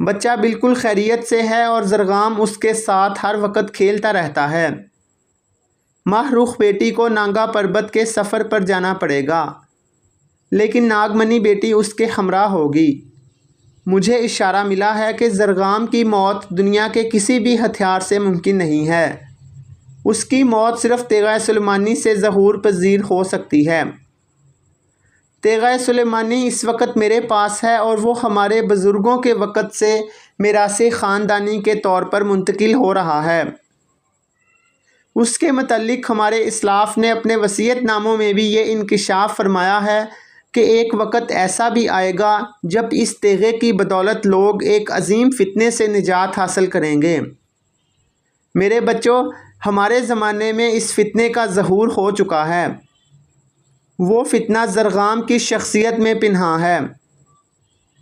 بچہ بالکل خیریت سے ہے اور زرغام اس کے ساتھ ہر وقت کھیلتا رہتا ہے۔ ماہ رخ بیٹی کو نانگا پربت کے سفر پر جانا پڑے گا، لیکن ناگمنی بیٹی اس کے ہمراہ ہوگی۔ مجھے اشارہ ملا ہے کہ زرغام کی موت دنیا کے کسی بھی ہتھیار سے ممکن نہیں ہے، اس کی موت صرف تیغہ سلیمانی سے ظہور پذیر ہو سکتی ہے۔ تیغہ سلیمانی اس وقت میرے پاس ہے اور وہ ہمارے بزرگوں کے وقت سے میراث خاندانی کے طور پر منتقل ہو رہا ہے۔ اس کے متعلق ہمارے اسلاف نے اپنے وصیت ناموں میں بھی یہ انکشاف فرمایا ہے کہ ایک وقت ایسا بھی آئے گا جب اس تیغے کی بدولت لوگ ایک عظیم فتنے سے نجات حاصل کریں گے۔ میرے بچوں، ہمارے زمانے میں اس فتنے کا ظہور ہو چکا ہے۔ وہ فتنہ زرغام کی شخصیت میں پنہاں ہے۔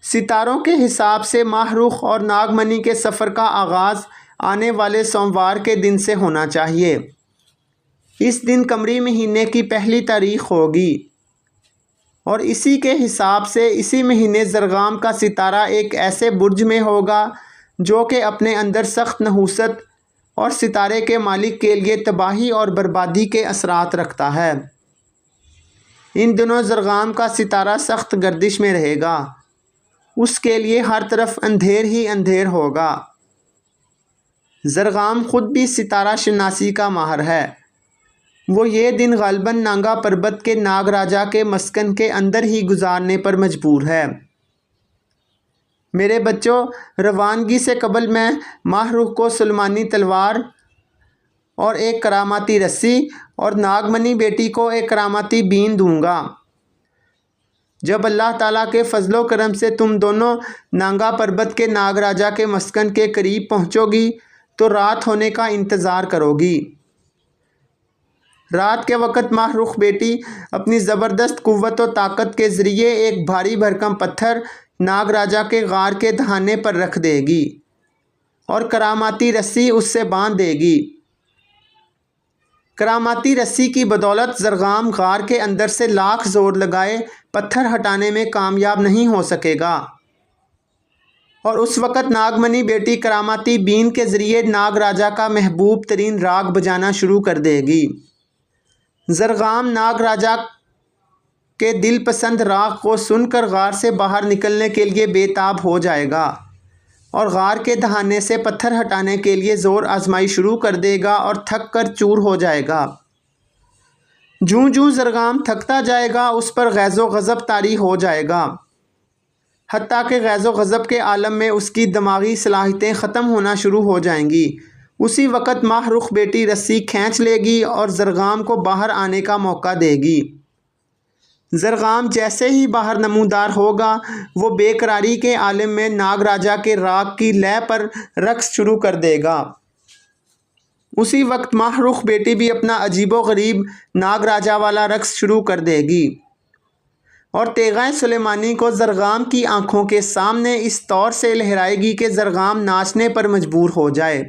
ستاروں کے حساب سے ماہ رخ اور ناگمنی کے سفر کا آغاز آنے والے سوموار کے دن سے ہونا چاہیے۔ اس دن قمری مہینے کی پہلی تاریخ ہوگی اور اسی کے حساب سے اسی مہینے زرغام کا ستارہ ایک ایسے برج میں ہوگا جو کہ اپنے اندر سخت نحوست اور ستارے کے مالک کے لیے تباہی اور بربادی کے اثرات رکھتا ہے۔ ان دنوں زرغام کا ستارہ سخت گردش میں رہے گا، اس کے لیے ہر طرف اندھیر ہی اندھیر ہوگا۔ زرغام خود بھی ستارہ شناسی کا ماہر ہے۔ وہ یہ دن غالباً نانگا پربت کے ناگ راجا کے مسکن کے اندر ہی گزارنے پر مجبور ہے۔ میرے بچوں، روانگی سے قبل میں ماہ رخ کو سلیمانی تلوار اور ایک کراماتی رسی اور ناگمنی بیٹی کو ایک کراماتی بین دوں گا۔ جب اللہ تعالیٰ کے فضل و کرم سے تم دونوں نانگا پربت کے ناگ راجا کے مسکن کے قریب پہنچو گی تو رات ہونے کا انتظار کرو گی۔ رات کے وقت ماہ رخ بیٹی اپنی زبردست قوت و طاقت کے ذریعے ایک بھاری بھرکم پتھر ناگ راجا کے غار کے دہانے پر رکھ دے گی اور کراماتی رسی اس سے باندھ دے گی۔ کراماتی رسی کی بدولت زرغام غار کے اندر سے لاکھ زور لگائے پتھر ہٹانے میں کامیاب نہیں ہو سکے گا، اور اس وقت ناگمنی بیٹی کراماتی بین کے ذریعے ناگ راجا کا محبوب ترین راگ بجانا شروع کر دے گی۔ زرغام ناگ راجا کے دل پسند راگ کو سن کر غار سے باہر نکلنے کے لیے بے تاب ہو جائے گا اور غار کے دہانے سے پتھر ہٹانے کے لیے زور آزمائی شروع کر دے گا اور تھک کر چور ہو جائے گا۔ جوں جوں زرغام تھکتا جائے گا اس پر غیظ و غضب طاری ہو جائے گا، حتیٰ کہ غیظ و غضب کے عالم میں اس کی دماغی صلاحیتیں ختم ہونا شروع ہو جائیں گی۔ اسی وقت ماہ رخ بیٹی رسی کھینچ لے گی اور زرغام کو باہر آنے کا موقع دے گی۔ زرغام جیسے ہی باہر نمودار ہوگا وہ بے قراری کے عالم میں ناگ راجا کے راگ کی لے پر رقص شروع کر دے گا۔ اسی وقت ماہ رخ بیٹی بھی اپنا عجیب و غریب ناگ راجا والا رقص شروع کر دے گی اور تیغہ سلیمانی کو زرغام کی آنکھوں کے سامنے اس طور سے لہرائے گی کہ زرغام ناچنے پر مجبور ہو جائے۔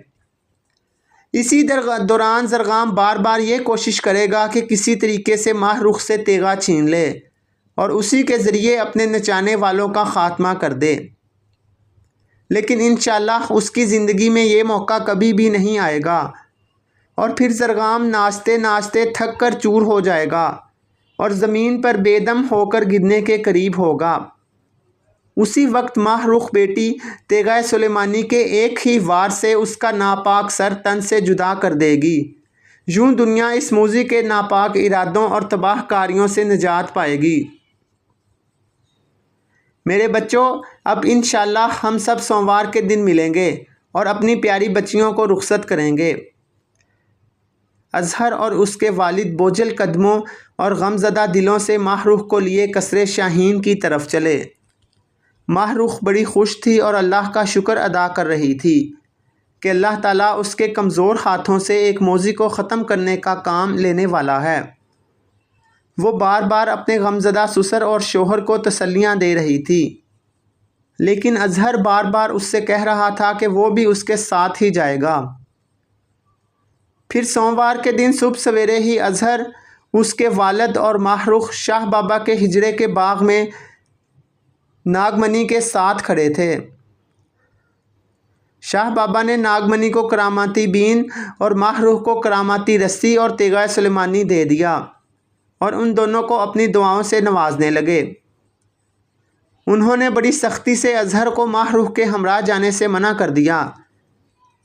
اسی دوران زرغام بار بار یہ کوشش کرے گا کہ کسی طریقے سے ماہ رخ سے تیغہ چھین لے اور اسی کے ذریعے اپنے نچانے والوں کا خاتمہ کر دے، لیکن انشاءاللہ اس کی زندگی میں یہ موقع کبھی بھی نہیں آئے گا، اور پھر زرغام ناچتے ناچتے تھک کر چور ہو جائے گا اور زمین پر بے دم ہو کر گرنے کے قریب ہوگا۔ اسی وقت ماہ رخ بیٹی تیغہ سلیمانی کے ایک ہی وار سے اس کا ناپاک سر تن سے جدا کر دے گی۔ یوں دنیا اس موذی کے ناپاک ارادوں اور تباہ کاریوں سے نجات پائے گی۔ میرے بچوں، اب انشاءاللہ ہم سب سوموار کے دن ملیں گے اور اپنی پیاری بچیوں کو رخصت کریں گے۔ اظہر اور اس کے والد بوجھل قدموں اور غمزدہ دلوں سے ماہ رخ کو لیے قصر شاہین کی طرف چلے۔ ماہ رخ بڑی خوش تھی اور اللہ کا شکر ادا کر رہی تھی کہ اللہ تعالیٰ اس کے کمزور ہاتھوں سے ایک موذی کو ختم کرنے کا کام لینے والا ہے۔ وہ بار بار اپنے غمزدہ سسر اور شوہر کو تسلیاں دے رہی تھی، لیکن اظہر بار بار اس سے کہہ رہا تھا کہ وہ بھی اس کے ساتھ ہی جائے گا۔ پھر سوموار کے دن صبح سویرے ہی اظہر، اس کے والد اور ماہ رخ شاہ بابا کے ہجرے کے باغ میں ناگمنی کے ساتھ کھڑے تھے۔ شاہ بابا نے ناگمنی کو کراماتی بین اور ماہ رخ کو کراماتی رسی اور تیغہ سلیمانی دے دیا اور ان دونوں کو اپنی دعاؤں سے نوازنے لگے۔ انہوں نے بڑی سختی سے اظہر کو ماہ رخ کے ہمراہ جانے سے منع کر دیا۔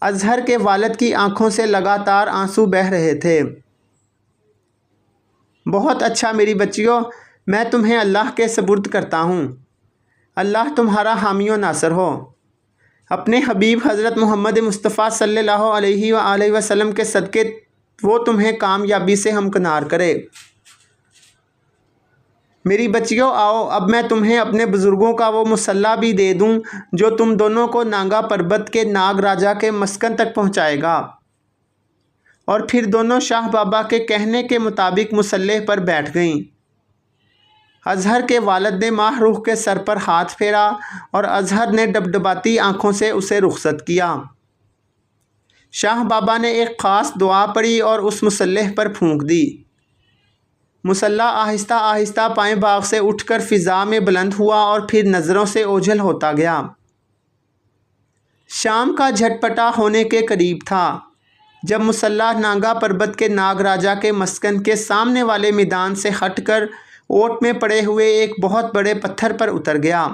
اظہر کے والد کی آنکھوں سے لگاتار آنسو بہہ رہے تھے۔ بہت اچھا میری بچیوں، میں تمہیں اللہ کے سپرد کرتا ہوں۔ اللہ تمہارا حامی و ناصر ہو۔ اپنے حبیب حضرت محمد مصطفیٰ صلی اللہ علیہ وآلہ وسلم کے صدقے وہ تمہیں کامیابی سے ہمکنار کرے۔ میری بچیوں، آؤ اب میں تمہیں اپنے بزرگوں کا وہ مصلی بھی دے دوں جو تم دونوں کو نانگا پربت کے ناگ راجا کے مسکن تک پہنچائے گا۔ اور پھر دونوں شاہ بابا کے کہنے کے مطابق مصلی پر بیٹھ گئیں۔ اظہر کے والد نے ماہ رخ کے سر پر ہاتھ پھیرا اور اظہر نے ڈبڈباتی آنکھوں سے اسے رخصت کیا۔ شاہ بابا نے ایک خاص دعا پڑھی اور اس مصلی پر پھونک دی۔ مصلی آہستہ آہستہ پائیں باغ سے اٹھ کر فضا میں بلند ہوا اور پھر نظروں سے اوجھل ہوتا گیا۔ شام کا جھٹپٹا ہونے کے قریب تھا جب مصلی نانگا پربت کے ناگ راجا کے مسکن کے سامنے والے میدان سے ہٹ کر اوٹ میں پڑے ہوئے ایک بہت بڑے پتھر پر اتر گیا۔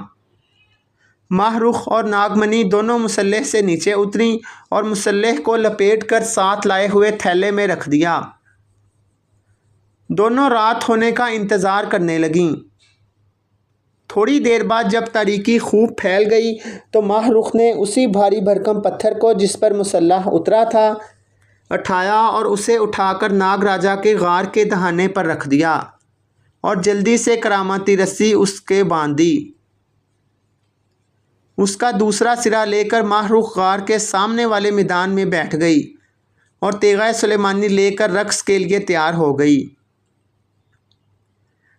ماہ رخ اور ناگمنی دونوں مصلی سے نیچے اتریں اور مصلی کو لپیٹ کر ساتھ لائے ہوئے تھیلے میں رکھ دیا۔ دونوں رات ہونے کا انتظار کرنے لگیں۔ تھوڑی دیر بعد جب تاریکی خوب پھیل گئی تو ماہ رخ نے اسی بھاری بھرکم پتھر کو جس پر مسلح اترا تھا اٹھایا اور اسے اٹھا کر ناگ راجا کے غار کے دہانے پر رکھ دیا اور جلدی سے کراماتی رسی اس کے باندھ دی۔ اس کا دوسرا سرا لے کر ماہ رخ غار کے سامنے والے میدان میں بیٹھ گئی اور تیغہ سلیمانی لے کر رقص کے لیے تیار ہو گئی۔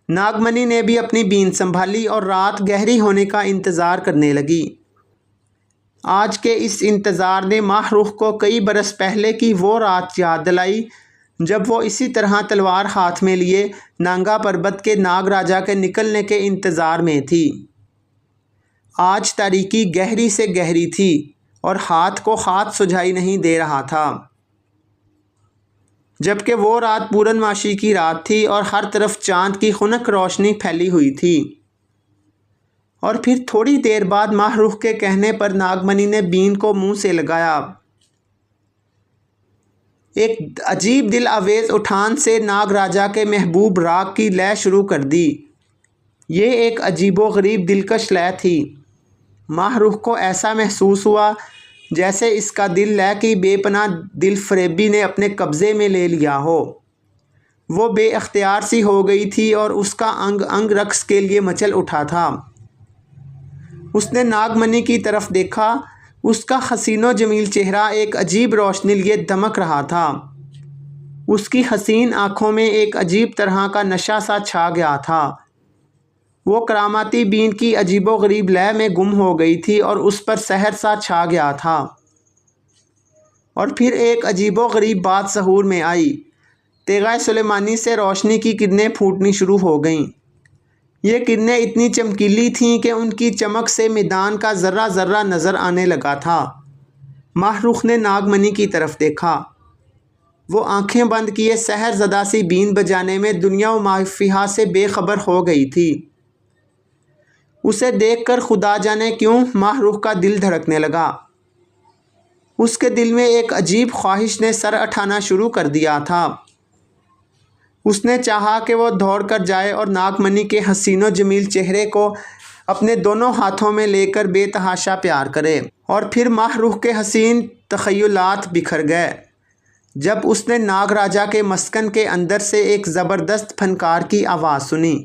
ناگمنی نے بھی اپنی بین سنبھالی اور رات گہری ہونے کا انتظار کرنے لگی۔ آج کے اس انتظار نے ماہ رخ کو کئی برس پہلے کی وہ رات یاد دلائی جب وہ اسی طرح تلوار ہاتھ میں لیے نانگا پربت کے ناگ راجا کے نکلنے کے انتظار میں تھی۔ آج تاریکی گہری سے گہری تھی اور ہاتھ کو ہاتھ سجھائی نہیں دے رہا تھا، جبکہ وہ رات پورنماشی کی رات تھی اور ہر طرف چاند کی خنک روشنی پھیلی ہوئی تھی۔ اور پھر تھوڑی دیر بعد ماہ رخ کے کہنے پر ناگمنی نے بین کو منہ سے لگایا۔ ایک عجیب دل آویز اٹھان سے ناگ راجا کے محبوب راگ کی لے شروع کر دی۔ یہ ایک عجیب و غریب دلکش لے تھی۔ ماہ رخ کو ایسا محسوس ہوا جیسے اس کا دل لے کی بے پناہ دل فریبی نے اپنے قبضے میں لے لیا ہو۔ وہ بے اختیار سی ہو گئی تھی اور اس کا انگ انگ رقص کے لیے مچل اٹھا تھا۔ اس نے ناگمنی کی طرف دیکھا، اس کا حسین و جمیل چہرہ ایک عجیب روشنی لیے دمک رہا تھا۔ اس کی حسین آنکھوں میں ایک عجیب طرح کا نشہ سا چھا گیا تھا۔ وہ کراماتی بین کی عجیب و غریب لے میں گم ہو گئی تھی اور اس پر سحر سا چھا گیا تھا۔ اور پھر ایک عجیب و غریب بات ظہور میں آئی۔ تیغہ سلیمانی سے روشنی کی کرنیں پھوٹنی شروع ہو گئیں۔ یہ کرنیں اتنی چمکیلی تھیں کہ ان کی چمک سے میدان کا ذرہ ذرہ نظر آنے لگا تھا۔ ماہ رخ نے ناگمنی کی طرف دیکھا۔ وہ آنکھیں بند کیے سحر زدہ سی بین بجانے میں دنیا و ما فیہا سے بے خبر ہو گئی تھی۔ اسے دیکھ کر خدا جانے کیوں ماہ رخ کا دل دھڑکنے لگا۔ اس کے دل میں ایک عجیب خواہش نے سر اٹھانا شروع کر دیا تھا۔ اس نے چاہا کہ وہ دوڑ کر جائے اور ناگمنی کے حسین و جمیل چہرے کو اپنے دونوں ہاتھوں میں لے کر بے تحاشا پیار کرے۔ اور پھر ماہ رخ کے حسین تخیلات بکھر گئے جب اس نے ناگ راجا کے مسکن کے اندر سے ایک زبردست پھنکار کی آواز سنی،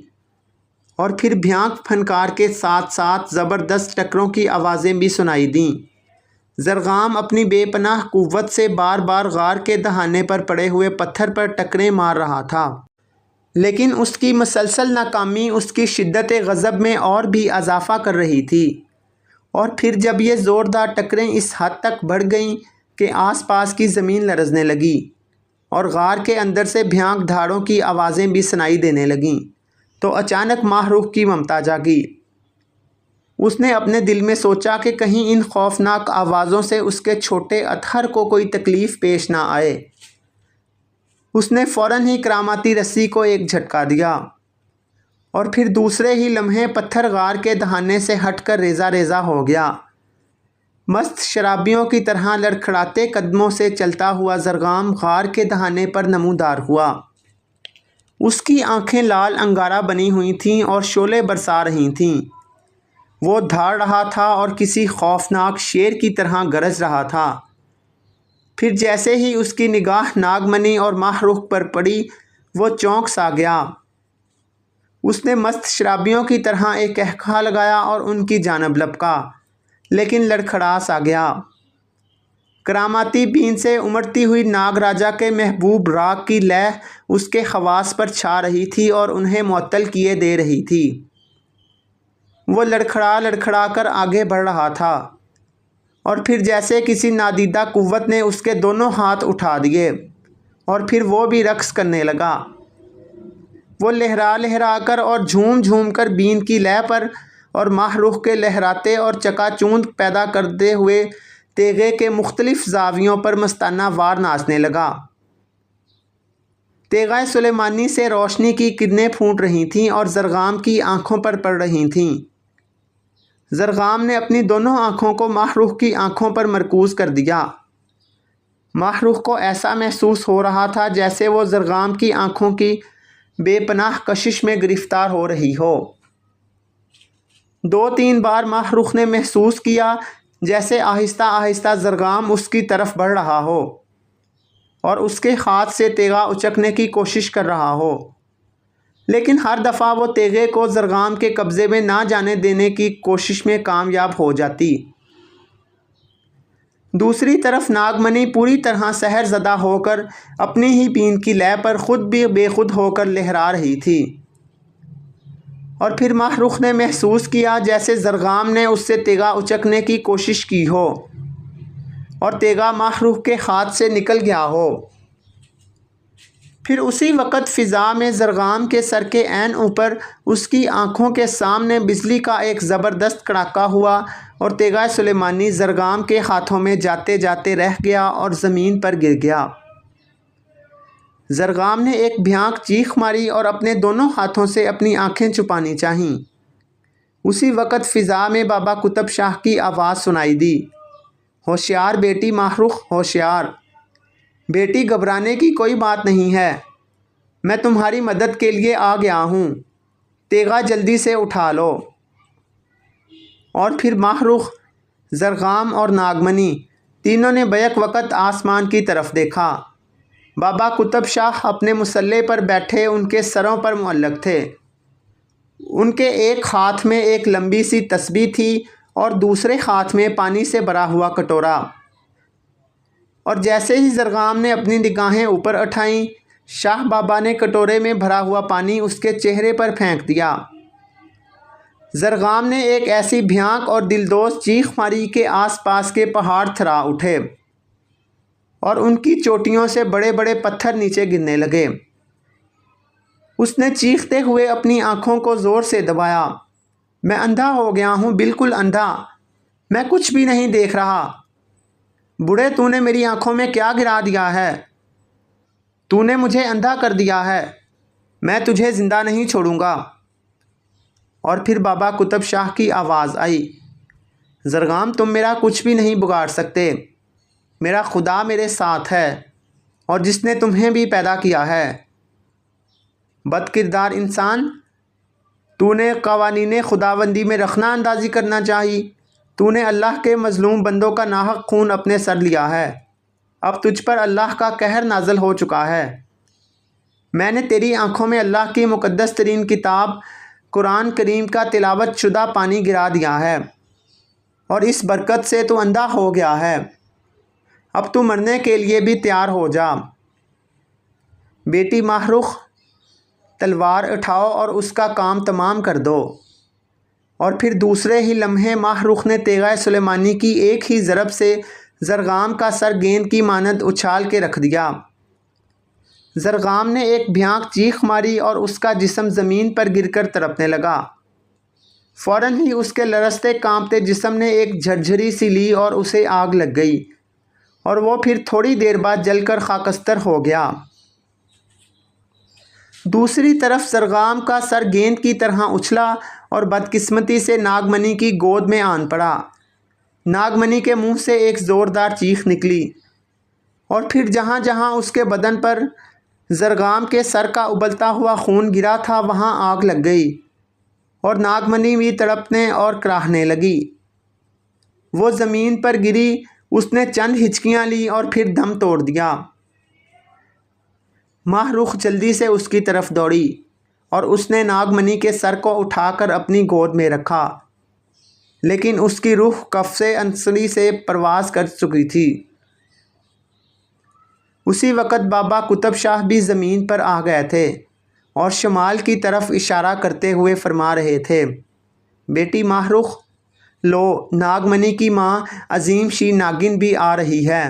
اور پھر بھیانک پھنکار کے ساتھ ساتھ زبردست ٹکروں کی آوازیں بھی سنائی دیں۔ زرغام اپنی بے پناہ قوت سے بار بار غار کے دہانے پر پڑے ہوئے پتھر پر ٹکریں مار رہا تھا، لیکن اس کی مسلسل ناکامی اس کی شدت غضب میں اور بھی اضافہ کر رہی تھی۔ اور پھر جب یہ زوردار ٹکریں اس حد تک بڑھ گئیں کہ آس پاس کی زمین لرزنے لگی اور غار کے اندر سے بھیانک دھاڑوں کی آوازیں بھی سنائی دینے لگیں، تو اچانک ماہ رخ کی ممتا جاگی۔ اس نے اپنے دل میں سوچا کہ کہیں ان خوفناک آوازوں سے اس کے چھوٹے اطہر کو کوئی تکلیف پیش نہ آئے۔ اس نے فوراً ہی کراماتی رسی کو ایک جھٹکا دیا اور پھر دوسرے ہی لمحے پتھر غار کے دہانے سے ہٹ کر ریزہ ریزہ ہو گیا۔ مست شرابیوں کی طرح لڑکھڑاتے قدموں سے چلتا ہوا زرغام غار کے دہانے پر نمودار ہوا۔ اس کی آنکھیں لال انگارہ بنی ہوئی تھیں اور شعلے برسا رہی تھیں۔ وہ دھاڑ رہا تھا اور کسی خوفناک شیر کی طرح گرج رہا تھا۔ پھر جیسے ہی اس کی نگاہ ناگمنی اور ماہ رخ پر پڑی، وہ چونک سا گیا۔ اس نے مست شرابیوں کی طرح ایک قہقہہ لگایا اور ان کی جانب لپکا، لیکن لڑکھڑا سا گیا۔ کراماتی بین سے امڑتی ہوئی ناگ راجا کے محبوب راگ کی لے اس کے حواس پر چھا رہی تھی اور انہیں معطل کیے دے رہی تھی۔ وہ لڑکھڑا لڑکھڑا کر آگے بڑھ رہا تھا اور پھر جیسے کسی نادیدہ قوت نے اس کے دونوں ہاتھ اٹھا دیے اور پھر وہ بھی رقص کرنے لگا۔ وہ لہرا لہرا کر اور جھوم جھوم کر بین کی لے پر اور ماہ رخ کے لہراتے اور چکا چوند پیدا کرتے ہوئے تیغے کے مختلف زاویوں پر مستانہ وار ناچنے لگا۔ تیغہ سلیمانی سے روشنی کی کرنیں پھوٹ رہی تھیں اور زرغام کی آنکھوں پر پڑ رہی تھیں۔ زرغام نے اپنی دونوں آنکھوں کو ماہ رخ کی آنکھوں پر مرکوز کر دیا۔ ماہ رخ کو ایسا محسوس ہو رہا تھا جیسے وہ زرغام کی آنکھوں کی بے پناہ کشش میں گرفتار ہو رہی ہو۔ 2-3 بار ماہ رخ نے محسوس کیا جیسے آہستہ آہستہ زرغام اس کی طرف بڑھ رہا ہو اور اس کے ہاتھ سے تیغہ اچکنے کی کوشش کر رہا ہو، لیکن ہر دفعہ وہ تیغے کو زرغام کے قبضے میں نہ جانے دینے کی کوشش میں کامیاب ہو جاتی۔ دوسری طرف ناگمنی پوری طرح سحر زدہ ہو کر اپنی ہی پین کی لے پر خود بھی بے خود ہو کر لہرا رہی تھی، اور پھر ماہ رخ نے محسوس کیا جیسے زرغام نے اس سے تیغہ اچکنے کی کوشش کی ہو اور تیغہ ماہ رخ کے ہاتھ سے نکل گیا ہو۔ پھر اسی وقت فضا میں زرغام کے سر کے عین اوپر اس کی آنکھوں کے سامنے بجلی کا ایک زبردست کڑاکا ہوا اور تیغہ سلیمانی زرغام کے ہاتھوں میں جاتے جاتے رہ گیا اور زمین پر گر گیا۔ زرغام نے ایک بھیانک چیخ ماری اور اپنے دونوں ہاتھوں سے اپنی آنکھیں چھپانی چاہیں۔ اسی وقت فضا میں بابا قطب شاہ کی آواز سنائی دی، ہوشیار بیٹی ماہ رخ، ہوشیار بیٹی، گھبرانے کی کوئی بات نہیں ہے، میں تمہاری مدد کے لیے آ گیا ہوں، تیغہ جلدی سے اٹھا لو۔ اور پھر ماہ رخ، زرغام اور ناگمنی تینوں نے بیک وقت آسمان کی طرف دیکھا۔ بابا قطب شاہ اپنے مسلح پر بیٹھے ان کے سروں پر معلق تھے۔ ان کے ایک ہاتھ میں ایک لمبی سی تسبیح تھی اور دوسرے ہاتھ میں پانی سے بھرا ہوا کٹورا، اور جیسے ہی زرغام نے اپنی نگاہیں اوپر اٹھائیں، شاہ بابا نے کٹورے میں بھرا ہوا پانی اس کے چہرے پر پھینک دیا۔ زرغام نے ایک ایسی بھیانک اور دلدوز چیخ ماری کہ آس پاس کے پہاڑ تھرا اٹھے اور ان کی چوٹیوں سے بڑے بڑے پتھر نیچے گرنے لگے۔ اس نے چیختے ہوئے اپنی آنکھوں کو زور سے دبایا، میں اندھا ہو گیا ہوں، بالکل اندھا، میں کچھ بھی نہیں دیکھ رہا۔ بوڑھے، تو نے میری آنکھوں میں کیا گرا دیا ہے؟ تو نے مجھے اندھا کر دیا ہے، میں تجھے زندہ نہیں چھوڑوں گا۔ اور پھر بابا قطب شاہ کی آواز آئی، زرغام، تم میرا کچھ بھی نہیں بگاڑ سکتے، میرا خدا میرے ساتھ ہے اور جس نے تمہیں بھی پیدا کیا ہے۔ بد کردار انسان، تو نے قوانین خداوندی میں رخنہ اندازی کرنا چاہی، تو نے اللہ کے مظلوم بندوں کا ناحق خون اپنے سر لیا ہے، اب تجھ پر اللہ کا قہر نازل ہو چکا ہے۔ میں نے تیری آنکھوں میں اللہ کی مقدس ترین کتاب قرآن کریم کا تلاوت شدہ پانی گرا دیا ہے، اور اس برکت سے تو اندھا ہو گیا ہے، اب تو مرنے کے لیے بھی تیار ہو جا۔ بیٹی ماہ رخ، تلوار اٹھاؤ اور اس کا کام تمام کر دو۔ اور پھر دوسرے ہی لمحے ماہ رخ نے تیغہ سلیمانی کی ایک ہی ضرب سے زرغام کا سر گیند کی مانند اچھال کے رکھ دیا۔ زرغام نے ایک بھیانک چیخ ماری اور اس کا جسم زمین پر گر کر تڑپنے لگا۔ فوراً ہی اس کے لرزتے کانپتے جسم نے ایک جھرجھری سی لی اور اسے آگ لگ گئی، اور وہ پھر تھوڑی دیر بعد جل کر خاکستر ہو گیا۔ دوسری طرف زرغام کا سر گیند کی طرح اچھلا اور بدقسمتی سے ناگمنی کی گود میں آن پڑا۔ ناگمنی کے منہ سے ایک زوردار چیخ نکلی، اور پھر جہاں جہاں اس کے بدن پر زرغام کے سر کا ابلتا ہوا خون گرا تھا وہاں آگ لگ گئی، اور ناگمنی بھی تڑپنے اور کراہنے لگی۔ وہ زمین پر گری، اس نے چند ہچکیاں لی اور پھر دم توڑ دیا۔ ماہ رخ جلدی سے اس کی طرف دوڑی اور اس نے ناگمنی کے سر کو اٹھا کر اپنی گود میں رکھا، لیکن اس کی روح قفس انصری سے پرواز کر چکی تھی۔ اسی وقت بابا قطب شاہ بھی زمین پر آ گئے تھے اور شمال کی طرف اشارہ کرتے ہوئے فرما رہے تھے، بیٹی ماہ رخ، لو، ناگمنی کی ماں عظیم شی ناگن بھی آ رہی ہے۔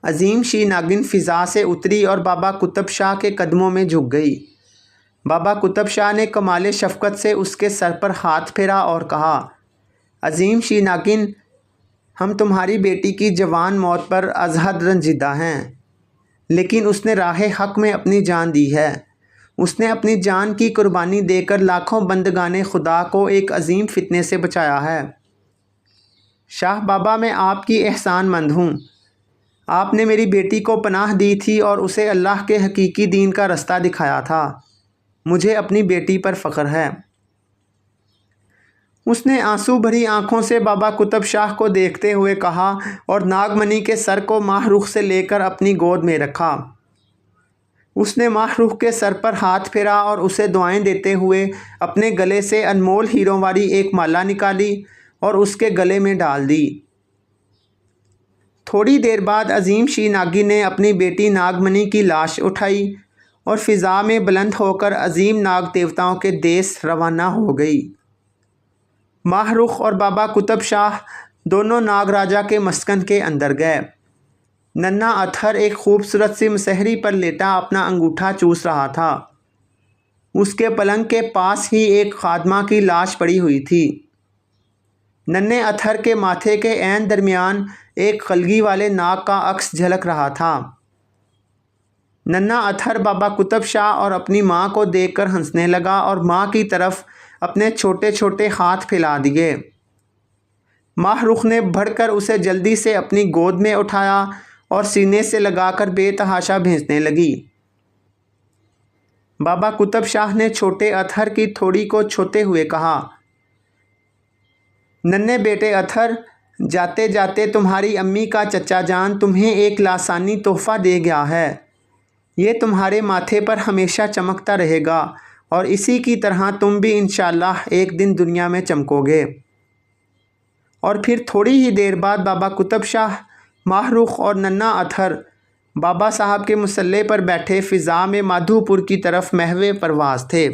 عظیم شی ناگن فضا سے اتری اور بابا قطب شاہ کے قدموں میں جھک گئی۔ بابا قطب شاہ نے کمال شفقت سے اس کے سر پر ہاتھ پھیرا اور کہا، عظیم شی ناگن، ہم تمہاری بیٹی کی جوان موت پر از حد رنجیدہ ہیں، لیکن اس نے راہ حق میں اپنی جان دی ہے، اس نے اپنی جان کی قربانی دے کر لاکھوں بندگان خدا کو ایک عظیم فتنے سے بچایا ہے۔ شاہ بابا، میں آپ کی احسان مند ہوں، آپ نے میری بیٹی کو پناہ دی تھی اور اسے اللہ کے حقیقی دین کا رستہ دکھایا تھا، مجھے اپنی بیٹی پر فخر ہے۔ اس نے آنسو بھری آنکھوں سے بابا قطب شاہ کو دیکھتے ہوئے کہا اور ناگمنی کے سر کو ماہ رخ سے لے کر اپنی گود میں رکھا۔ اس نے ماہ رخ کے سر پر ہاتھ پھیرا اور اسے دعائیں دیتے ہوئے اپنے گلے سے انمول ہیروں والی ایک مالا نکالی اور اس کے گلے میں ڈال دی۔ تھوڑی دیر بعد عظیم شی ناگی نے اپنی بیٹی ناگمنی کی لاش اٹھائی اور فضا میں بلند ہو کر عظیم ناگ دیوتاؤں کے دیس روانہ ہو گئی۔ ماہ رخ اور بابا قطب شاہ دونوں ناگ راجا کے مسکن کے اندر گئے۔ ننھا اتھر ایک خوبصورت سی مسہری پر لیٹا اپنا انگوٹھا چوس رہا تھا۔ اس کے پلنگ کے پاس ہی ایک خادمہ کی لاش پڑی ہوئی تھی۔ ننھے اتھر کے ماتھے کے عین درمیان ایک خلگی والے ناگ کا عکس جھلک رہا تھا۔ ننھا اتھر بابا قطب شاہ اور اپنی ماں کو دیکھ کر ہنسنے لگا اور ماں کی طرف اپنے چھوٹے چھوٹے ہاتھ پھیلا دیے۔ ماہ رخ نے بڑھ کر اسے جلدی سے اپنی گود میں اٹھایا اور سینے سے لگا کر بے تحاشا بھینچنے لگی۔ بابا قطب شاہ نے چھوٹے اتھر کی تھوڑی کو چھوتے ہوئے کہا، ننھے بیٹے اتھر، جاتے جاتے تمہاری امی کا چچا جان تمہیں ایک لاسانی تحفہ دے گیا ہے۔ یہ تمہارے ماتھے پر ہمیشہ چمکتا رہے گا اور اسی کی طرح تم بھی انشاءاللہ ایک دن دنیا میں چمکو گے۔ اور پھر تھوڑی ہی دیر بعد بابا قطب شاہ، ماہ رخ اور ننھا اتھر بابا صاحب کے مصلے پر بیٹھے فضا میں مادھو پور کی طرف محو پرواز تھے۔